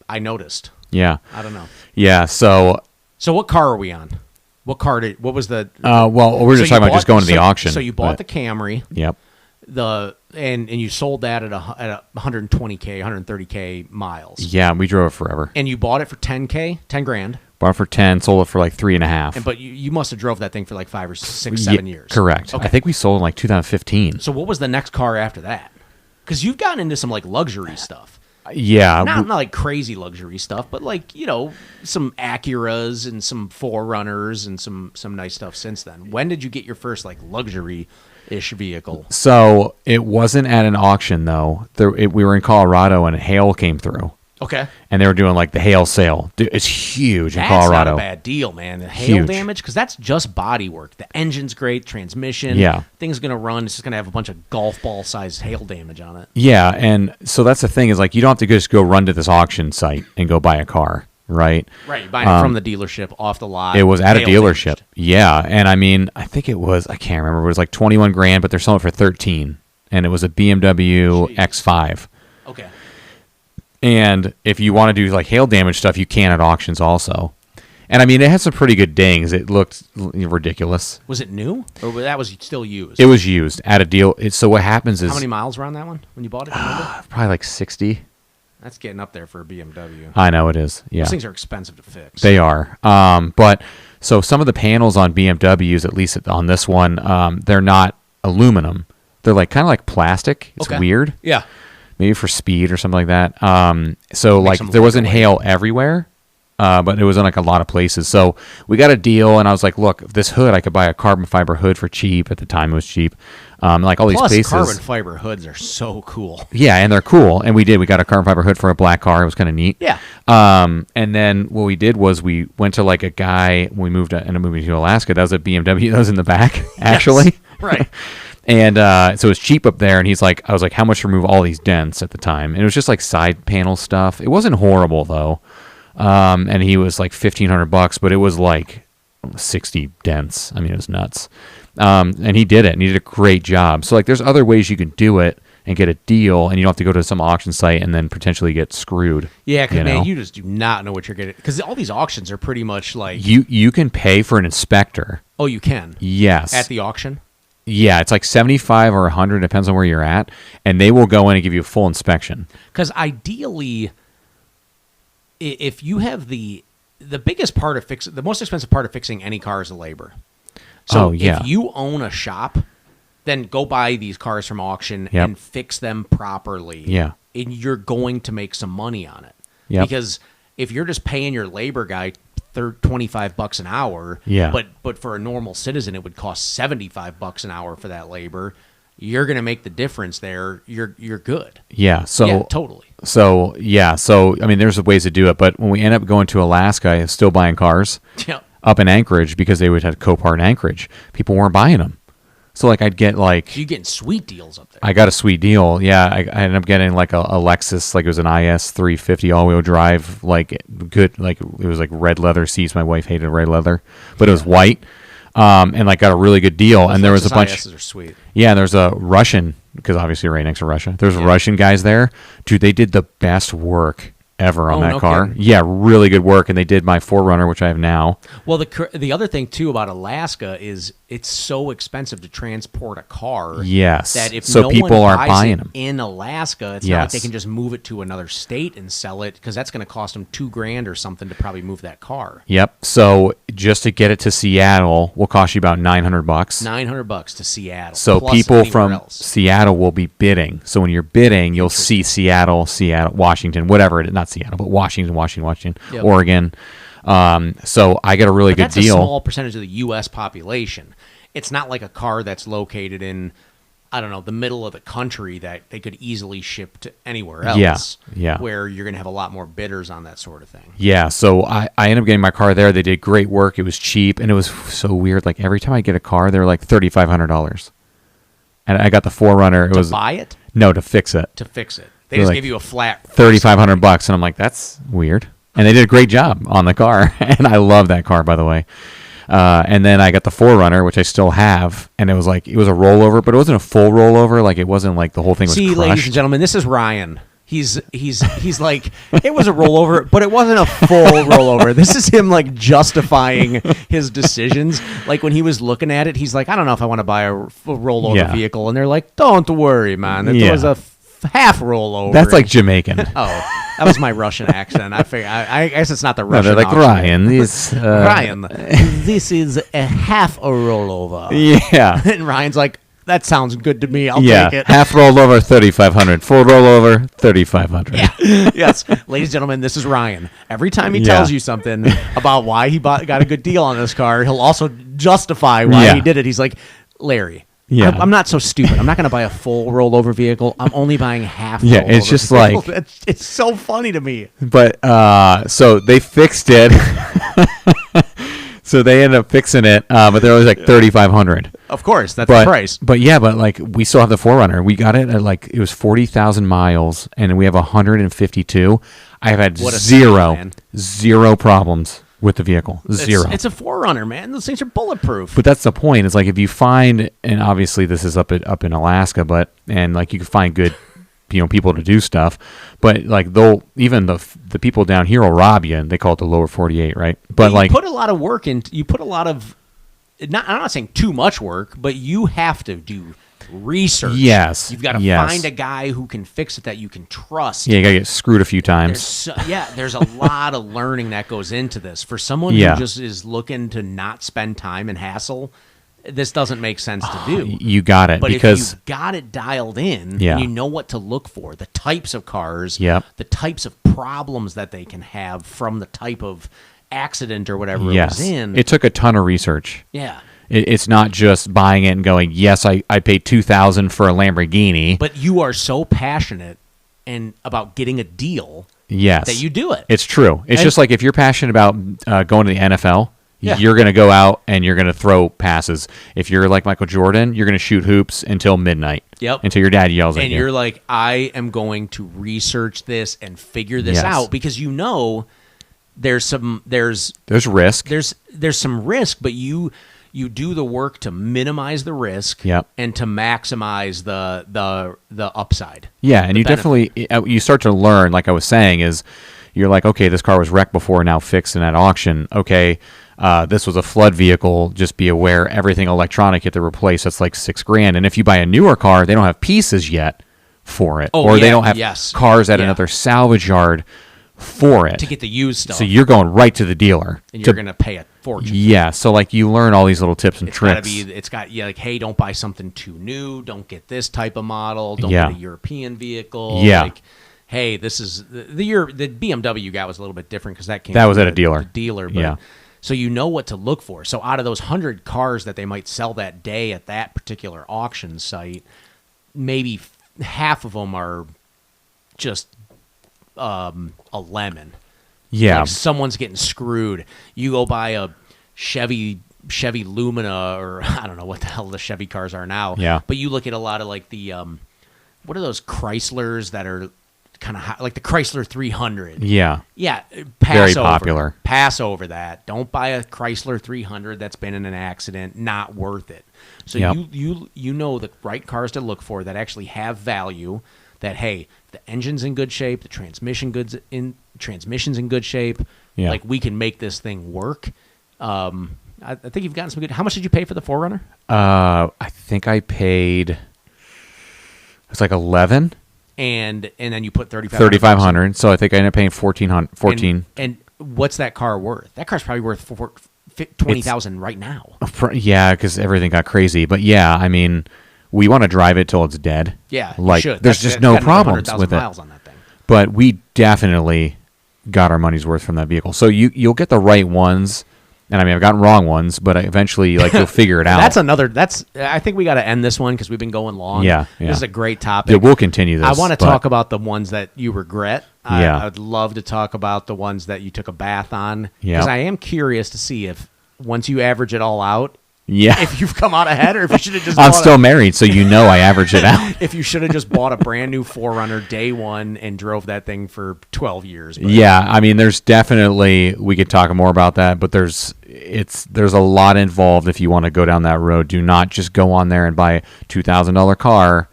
[SPEAKER 3] I noticed.
[SPEAKER 2] Yeah.
[SPEAKER 3] I don't know.
[SPEAKER 2] Yeah. So,
[SPEAKER 3] So what car are we on? What was the?
[SPEAKER 2] well, we're just
[SPEAKER 3] So you
[SPEAKER 2] talking about just
[SPEAKER 3] bought-
[SPEAKER 2] going to the
[SPEAKER 3] so-
[SPEAKER 2] auction.
[SPEAKER 3] So you bought
[SPEAKER 2] but-
[SPEAKER 3] the Camry.
[SPEAKER 2] Yep.
[SPEAKER 3] And you sold that at a 120K, 130K miles.
[SPEAKER 2] Yeah. We drove it forever.
[SPEAKER 3] And you bought it for 10K, 10 grand.
[SPEAKER 2] Bought it for 10, sold it for like 3.5.
[SPEAKER 3] But you must have drove that thing for like 5 or 6, 7 years.
[SPEAKER 2] Correct.
[SPEAKER 3] Okay.
[SPEAKER 2] I think we sold in like 2015.
[SPEAKER 3] So what was the next car after that? Because you've gotten into some like luxury stuff.
[SPEAKER 2] Yeah.
[SPEAKER 3] Not like crazy luxury stuff, but like, some Acuras and some Forerunners and some nice stuff since then. When did you get your first like luxury-ish vehicle?
[SPEAKER 2] So it wasn't at an auction, though. We were in Colorado and hail came through.
[SPEAKER 3] Okay.
[SPEAKER 2] And they were doing like the hail sale. Dude, it's huge in
[SPEAKER 3] That's
[SPEAKER 2] Colorado.
[SPEAKER 3] not a bad deal, man. The hail
[SPEAKER 2] Huge.
[SPEAKER 3] damage, because that's just body work. The engine's great, transmission.
[SPEAKER 2] Yeah.
[SPEAKER 3] Thing's going to run. It's just going to have a bunch of golf ball sized hail damage on it.
[SPEAKER 2] Yeah, and so that's the thing is like you don't have to just go run to this auction site and go buy a car, right?
[SPEAKER 3] Right. You're buying it from the dealership, off the lot.
[SPEAKER 2] It was at a
[SPEAKER 3] hail
[SPEAKER 2] dealership.
[SPEAKER 3] damaged.
[SPEAKER 2] Yeah, and I mean, I think it was I can't remember. It was like 21 grand, but they're selling it for 13, and it was a BMW
[SPEAKER 3] Jeez.
[SPEAKER 2] X5.
[SPEAKER 3] Okay.
[SPEAKER 2] And if you want to do like hail damage stuff, you can at auctions also. And I mean, it had some pretty good dings. It looked ridiculous.
[SPEAKER 3] Was it new? Or that was still used?
[SPEAKER 2] It was used at a deal. So what happens is
[SPEAKER 3] How many miles were on that one when you bought it? Remember?
[SPEAKER 2] probably like 60.
[SPEAKER 3] That's getting up there for a BMW.
[SPEAKER 2] I know it is. Yeah.
[SPEAKER 3] Those things are expensive to fix.
[SPEAKER 2] They are. But so some of the panels on BMWs, at least on this one, they're not aluminum. They're like kind of like plastic. It's
[SPEAKER 3] Okay.
[SPEAKER 2] weird.
[SPEAKER 3] Yeah.
[SPEAKER 2] Maybe for speed or something like that. So
[SPEAKER 3] Makes
[SPEAKER 2] like
[SPEAKER 3] them
[SPEAKER 2] there wasn't
[SPEAKER 3] lightweight.
[SPEAKER 2] hail everywhere, but it was in like a lot of places. So we got a deal, and I was like, look, this hood, I could buy a carbon fiber hood for cheap. At the time, it was cheap. Like all these
[SPEAKER 3] Plus,
[SPEAKER 2] places.
[SPEAKER 3] carbon fiber hoods are so cool.
[SPEAKER 2] Yeah, and they're cool. And we did. We got a carbon fiber hood for a black car. It was kind of neat.
[SPEAKER 3] Yeah.
[SPEAKER 2] And then what we did was we went to like a guy when we ended up moving to Alaska. That was a BMW that was in the back, actually.
[SPEAKER 3] Right.
[SPEAKER 2] And so it was cheap up there. And he's like, I was like, how much to remove all these dents at the time? And it was just like side panel stuff. It wasn't horrible though. And he was like $1,500, but it was like 60 dents. I mean, it was nuts. And he did it, and he did a great job. So like, there's other ways you can do it and get a deal, and you don't have to go to some auction site and then potentially get screwed.
[SPEAKER 3] Yeah, because,
[SPEAKER 2] you know?
[SPEAKER 3] man, you just do not know what you're getting. Because all these auctions are pretty much like,
[SPEAKER 2] You can pay for an inspector.
[SPEAKER 3] oh, you can?
[SPEAKER 2] Yes.
[SPEAKER 3] At the auction?
[SPEAKER 2] Yeah, it's like 75 or 100, depends on where you're at, and they will go in and give you a full inspection.
[SPEAKER 3] Because ideally, if you have the biggest part of the most expensive part of fixing any car is the labor. So
[SPEAKER 2] Oh, yeah.
[SPEAKER 3] if you own a shop, then go buy these cars from auction
[SPEAKER 2] Yep.
[SPEAKER 3] and fix them properly.
[SPEAKER 2] Yeah.
[SPEAKER 3] And you're going to make some money on it.
[SPEAKER 2] Yep.
[SPEAKER 3] Because if you're just paying your labor guy $25 an hour,
[SPEAKER 2] Yeah.
[SPEAKER 3] but for a normal citizen it would cost $75 an hour for that labor, you're going to make the difference there. You're good.
[SPEAKER 2] Yeah, so
[SPEAKER 3] yeah, totally.
[SPEAKER 2] So I mean, there's ways to do it, but when we end up going to Alaska, still buying cars.
[SPEAKER 3] Yeah.
[SPEAKER 2] up in Anchorage because they would have Copart in Anchorage. People weren't buying them. So like I'd get like,
[SPEAKER 3] You're getting sweet deals up there.
[SPEAKER 2] I got a sweet deal. Yeah, I ended up getting like a Lexus, like it was an IS 350 all-wheel drive, like good, like it was like red leather seats. My wife hated red leather, but it was white, and like got a really good deal. And there was a bunch.
[SPEAKER 3] ISs are sweet.
[SPEAKER 2] Yeah, there's a Russian, because obviously right next to Russia. There's Russian guys there, dude. They did the best work ever on that
[SPEAKER 3] no
[SPEAKER 2] car.
[SPEAKER 3] kidding.
[SPEAKER 2] Yeah, really good work, and they did my 4Runner, which I have now.
[SPEAKER 3] Well, the other thing too about Alaska is it's so expensive to transport a car.
[SPEAKER 2] Yes,
[SPEAKER 3] That if
[SPEAKER 2] so
[SPEAKER 3] no
[SPEAKER 2] people
[SPEAKER 3] one
[SPEAKER 2] aren't
[SPEAKER 3] buys
[SPEAKER 2] buying
[SPEAKER 3] it
[SPEAKER 2] them.
[SPEAKER 3] in Alaska, it's not like they
[SPEAKER 2] Yes.
[SPEAKER 3] can just move it to another state and sell it because that's going to cost them $2,000 or something to probably move that car.
[SPEAKER 2] Yep. So just to get it to Seattle will cost you about $900.
[SPEAKER 3] $900 to Seattle.
[SPEAKER 2] So
[SPEAKER 3] plus
[SPEAKER 2] people
[SPEAKER 3] anywhere
[SPEAKER 2] from
[SPEAKER 3] else.
[SPEAKER 2] Seattle will be bidding. So when you're bidding, you'll see Seattle, Washington, whatever it is, not Seattle, but Washington,
[SPEAKER 3] Yep.
[SPEAKER 2] Oregon. So I get a really good
[SPEAKER 3] That's
[SPEAKER 2] deal.
[SPEAKER 3] a small percentage of the U.S. population. It's not like a car that's located in, I don't know, the middle of the country that they could easily ship to anywhere else.
[SPEAKER 2] Yeah.
[SPEAKER 3] Where you're going to have a lot more bidders on that sort of thing.
[SPEAKER 2] Yeah, so I ended up getting my car there. They did great work. It was cheap, and it was so weird. Like every time I get a car, they're like $3,500, and I got the 4Runner. It
[SPEAKER 3] To
[SPEAKER 2] was
[SPEAKER 3] buy it?
[SPEAKER 2] no to fix it.
[SPEAKER 3] To fix it. They
[SPEAKER 2] They're
[SPEAKER 3] just
[SPEAKER 2] like
[SPEAKER 3] give you a flat
[SPEAKER 2] $3,500, and I'm like, that's weird. And they did a great job on the car, and I love that car, by the way. And then I got the 4Runner, which I still have, and it was a rollover, but it wasn't a full rollover. Like it wasn't like the whole thing was
[SPEAKER 3] See,
[SPEAKER 2] crushed.
[SPEAKER 3] ladies and gentlemen, this is Ryan. He's like, it was a rollover, but it wasn't a full rollover. This is him like justifying his decisions. Like when he was looking at it, he's like, I don't know if I want to buy a rollover
[SPEAKER 2] Yeah.
[SPEAKER 3] vehicle, and they're like, don't worry, man. It
[SPEAKER 2] Yeah.
[SPEAKER 3] was a half rollover.
[SPEAKER 2] That's like Jamaican.
[SPEAKER 3] Oh, that was my Russian accent. I figure. I guess it's not the
[SPEAKER 2] No,
[SPEAKER 3] Russian.
[SPEAKER 2] they're like
[SPEAKER 3] option.
[SPEAKER 2] Ryan. These
[SPEAKER 3] Ryan, this is a half a rollover.
[SPEAKER 2] Yeah.
[SPEAKER 3] And Ryan's like, that sounds good to me. I'll
[SPEAKER 2] Yeah,
[SPEAKER 3] take it.
[SPEAKER 2] half rollover, $3,500. Full rollover, $3,500.
[SPEAKER 3] Yeah. Yes, ladies and gentlemen, this is Ryan. Every time he
[SPEAKER 2] Yeah.
[SPEAKER 3] tells you something about why he got a good deal on this car, he'll also justify why
[SPEAKER 2] Yeah.
[SPEAKER 3] he did it. He's like, Larry,
[SPEAKER 2] Yeah.
[SPEAKER 3] I'm not so stupid. I'm not going to buy a full rollover vehicle. I'm only buying half.
[SPEAKER 2] Yeah, it's
[SPEAKER 3] rollover
[SPEAKER 2] just
[SPEAKER 3] vehicles."
[SPEAKER 2] like-
[SPEAKER 3] it's so funny to me.
[SPEAKER 2] But so they fixed it. So they ended up fixing it, but they're always like $3,500.
[SPEAKER 3] Of course, that's
[SPEAKER 2] But
[SPEAKER 3] the price.
[SPEAKER 2] but yeah, but like we still have the 4Runner. We got it at like it was 40,000 miles, and we have 152. I have had
[SPEAKER 3] What a steal, man.
[SPEAKER 2] zero problems with the vehicle. Zero.
[SPEAKER 3] It's a 4Runner, man. Those things are bulletproof.
[SPEAKER 2] But that's the point. It's like if you find, and obviously this is up in Alaska, and like you can find good, people to do stuff. But like even the people down here will rob you, and they call it the lower 48, right? But
[SPEAKER 3] you
[SPEAKER 2] like
[SPEAKER 3] put a lot of work in. You put a lot of. I'm not saying too much work, but you have to do research.
[SPEAKER 2] Yes,
[SPEAKER 3] You've got to
[SPEAKER 2] yes.
[SPEAKER 3] find a guy who can fix it that you can trust.
[SPEAKER 2] yeah, you gotta get screwed a few times.
[SPEAKER 3] There's a lot of learning that goes into this. For someone
[SPEAKER 2] Yeah.
[SPEAKER 3] who just is looking to not spend time and hassle, this doesn't make sense to do.
[SPEAKER 2] You got it
[SPEAKER 3] But
[SPEAKER 2] because
[SPEAKER 3] if you've got it dialed in,
[SPEAKER 2] Yeah.
[SPEAKER 3] and you know what to look for, the types of cars,
[SPEAKER 2] Yep.
[SPEAKER 3] the types of problems that they can have from the type of accident or whatever
[SPEAKER 2] yes,
[SPEAKER 3] it was in.
[SPEAKER 2] it took a ton of research.
[SPEAKER 3] Yeah.
[SPEAKER 2] It's not just buying it and going, yes, I paid $2,000 for a Lamborghini.
[SPEAKER 3] But you are so passionate and about getting a deal
[SPEAKER 2] Yes,
[SPEAKER 3] that you do it.
[SPEAKER 2] It's true. It's
[SPEAKER 3] And-
[SPEAKER 2] just like if you're passionate about going to the NFL,
[SPEAKER 3] Yeah.
[SPEAKER 2] you're going to go out and you're going to throw passes. If you're like Michael Jordan, you're going to shoot hoops until midnight.
[SPEAKER 3] Yep.
[SPEAKER 2] Until your dad yells at
[SPEAKER 3] And
[SPEAKER 2] you.
[SPEAKER 3] you're like, I am going to research this and figure this
[SPEAKER 2] Yes.
[SPEAKER 3] out because there's
[SPEAKER 2] risk.
[SPEAKER 3] there's some risk, but you do the work to minimize the risk
[SPEAKER 2] Yep.
[SPEAKER 3] and to maximize the upside.
[SPEAKER 2] Yeah, and
[SPEAKER 3] the
[SPEAKER 2] you
[SPEAKER 3] benefit.
[SPEAKER 2] definitely you start to learn. Like I was saying, is you're like, okay, this car was wrecked before, now fixed in that auction. Okay, this was a flood vehicle. Just be aware, everything electronic you have to replace. That's like $6,000. And if you buy a newer car, they don't have pieces yet for it,
[SPEAKER 3] Oh,
[SPEAKER 2] or they
[SPEAKER 3] yeah,
[SPEAKER 2] don't have
[SPEAKER 3] yes.
[SPEAKER 2] cars at
[SPEAKER 3] Yeah.
[SPEAKER 2] another salvage yard for it
[SPEAKER 3] To get the used stuff,
[SPEAKER 2] So you're going right to the dealer.
[SPEAKER 3] and you're going to pay a fortune.
[SPEAKER 2] Yeah, so like you learn all these little tips and tricks.
[SPEAKER 3] Like, hey, don't buy something too new. Don't get this type of model. Don't
[SPEAKER 2] Yeah.
[SPEAKER 3] get a European vehicle.
[SPEAKER 2] Yeah.
[SPEAKER 3] Like, hey, this is the BMW you got was a little bit different because that came.
[SPEAKER 2] That was
[SPEAKER 3] from
[SPEAKER 2] at a dealer.
[SPEAKER 3] The dealer, but,
[SPEAKER 2] Yeah.
[SPEAKER 3] So you know what to look for. So out of those 100 cars that they might sell that day at that particular auction site, maybe half of them are just a lemon.
[SPEAKER 2] Yeah,
[SPEAKER 3] Like someone's getting screwed. You go buy Chevy Lumina, or I don't know what the hell the Chevy cars are now.
[SPEAKER 2] Yeah.
[SPEAKER 3] But you look at a lot of like the what are those Chryslers that are kind of like the Chrysler 300?
[SPEAKER 2] Yeah.
[SPEAKER 3] Yeah,
[SPEAKER 2] Very popular.
[SPEAKER 3] Pass over that. Don't buy a Chrysler 300 that's been in an accident. Not worth it. So
[SPEAKER 2] Yep.
[SPEAKER 3] you know the right cars to look for that actually have value. That hey, the engine's in good shape, the transmission's in good shape.
[SPEAKER 2] Yeah.
[SPEAKER 3] Like we can make this thing work. I think you've gotten some good. How much did you pay for the 4Runner?
[SPEAKER 2] I think I paid. It's like 11,
[SPEAKER 3] And then you put
[SPEAKER 2] 3,500. So I think I ended up paying 1,400. 14.
[SPEAKER 3] And what's that car worth? That car's probably worth 20,000 right now.
[SPEAKER 2] Yeah, because everything got crazy. But yeah, I mean, we want to drive it till it's dead.
[SPEAKER 3] Yeah, you
[SPEAKER 2] like
[SPEAKER 3] should.
[SPEAKER 2] there's
[SPEAKER 3] That's-
[SPEAKER 2] just no
[SPEAKER 3] that's
[SPEAKER 2] problems
[SPEAKER 3] 100,000
[SPEAKER 2] with it.
[SPEAKER 3] miles on that thing.
[SPEAKER 2] But we definitely got our money's worth from that vehicle. So you'll get the right ones. And I mean, I've gotten wrong ones, but eventually, like, you'll figure it out.
[SPEAKER 3] I think we got to end this one because we've been going long.
[SPEAKER 2] Yeah.
[SPEAKER 3] This is a great topic.
[SPEAKER 2] Yeah, we'll continue this.
[SPEAKER 3] I want to
[SPEAKER 2] but-
[SPEAKER 3] talk about the ones that you regret.
[SPEAKER 2] Yeah.
[SPEAKER 3] I'd love to talk about the ones that you took a bath on.
[SPEAKER 2] Yeah.
[SPEAKER 3] Because I am curious to see if once you average it all out,
[SPEAKER 2] Yeah.
[SPEAKER 3] if you've come out ahead or if you should have just
[SPEAKER 2] I'm
[SPEAKER 3] bought
[SPEAKER 2] still married, so you know I average it out.
[SPEAKER 3] if you should have just bought a brand new 4Runner day one and drove that thing for 12 years. But
[SPEAKER 2] Yeah, I mean, there's definitely, we could talk more about that, but there's a lot involved if you want to go down that road. Do not just go on there and buy a $2,000 car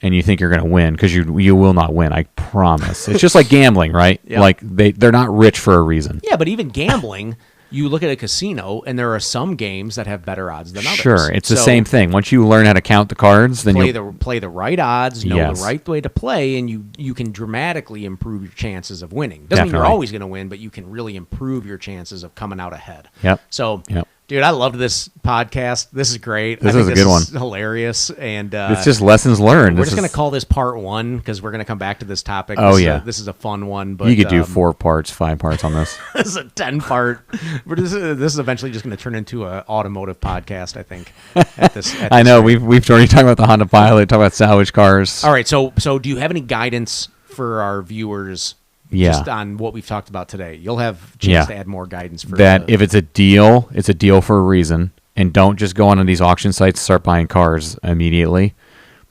[SPEAKER 2] and you think you're going to win, because you will not win. I promise. It's just like gambling, right?
[SPEAKER 3] Yeah.
[SPEAKER 2] Like they're not rich for a reason.
[SPEAKER 3] Yeah, but even gambling, you look at a casino, and there are some games that have better odds than others.
[SPEAKER 2] Sure, it's the
[SPEAKER 3] So
[SPEAKER 2] same thing. Once you learn how to count the cards, then
[SPEAKER 3] play the right odds, know
[SPEAKER 2] Yes.
[SPEAKER 3] the right way to play, and you can dramatically improve your chances of winning. Doesn't mean
[SPEAKER 2] Definitely.
[SPEAKER 3] you're always going to win, but you can really improve your chances of coming out ahead.
[SPEAKER 2] Yep.
[SPEAKER 3] So,
[SPEAKER 2] Yep.
[SPEAKER 3] dude, I loved this podcast. This is great.
[SPEAKER 2] This
[SPEAKER 3] I think
[SPEAKER 2] is a good one.
[SPEAKER 3] Hilarious, and
[SPEAKER 2] it's just lessons learned.
[SPEAKER 3] we're
[SPEAKER 2] This
[SPEAKER 3] just going
[SPEAKER 2] is-
[SPEAKER 3] to call this part one because we're going to come back to this topic.
[SPEAKER 2] Oh,
[SPEAKER 3] This
[SPEAKER 2] yeah.
[SPEAKER 3] this is a fun one. But
[SPEAKER 2] you could do
[SPEAKER 3] 4
[SPEAKER 2] 5 parts on this.
[SPEAKER 3] this is a 10-part. This is eventually just going to turn into an automotive podcast, I think. At
[SPEAKER 2] I
[SPEAKER 3] this
[SPEAKER 2] know
[SPEAKER 3] rate.
[SPEAKER 2] we've already talked about the Honda Pilot, talked about salvage cars.
[SPEAKER 3] All right, so do you have any guidance for our viewers?
[SPEAKER 2] Yeah.
[SPEAKER 3] Just on what we've talked about today. You'll have a chance
[SPEAKER 2] Yeah.
[SPEAKER 3] to add more guidance for
[SPEAKER 2] That if it's a deal for a reason, and don't just go on these auction sites and start buying cars immediately.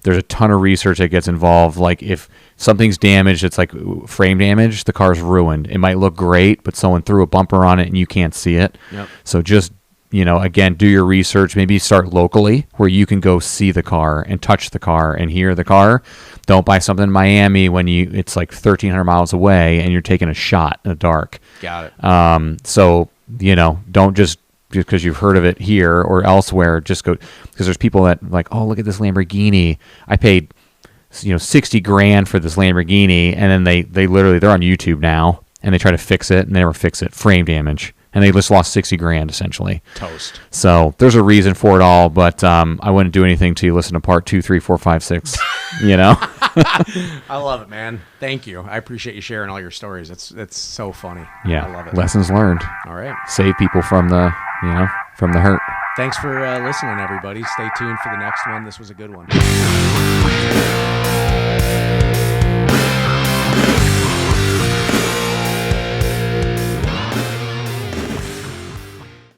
[SPEAKER 2] There's a ton of research that gets involved. Like if something's damaged, it's like frame damage, the car's ruined. It might look great, but someone threw a bumper on it and you can't see it.
[SPEAKER 3] Yep.
[SPEAKER 2] So just, again, do your research. Maybe start locally where you can go see the car and touch the car and hear the car. Don't buy something in Miami when it's like 1,300 miles away and you're taking a shot in the dark.
[SPEAKER 3] Got it.
[SPEAKER 2] So, don't just because you've heard of it here or elsewhere, just go, because there's people that like, oh, look at this Lamborghini. I paid, $60,000 for this Lamborghini. And then they're on YouTube now and they try to fix it and they never fix it. Frame damage. And they just lost $60,000 essentially.
[SPEAKER 3] Toast.
[SPEAKER 2] So there's a reason for it all, but I wouldn't do anything till you listen to part 2, 3, 4, 5, 6,
[SPEAKER 3] I love it, man. Thank you. I appreciate you sharing all your stories. It's so funny.
[SPEAKER 2] Yeah.
[SPEAKER 3] I love it.
[SPEAKER 2] Lessons learned.
[SPEAKER 3] All right.
[SPEAKER 2] Save people from the hurt.
[SPEAKER 3] Thanks for listening, everybody. Stay tuned for the next one. This was a good one.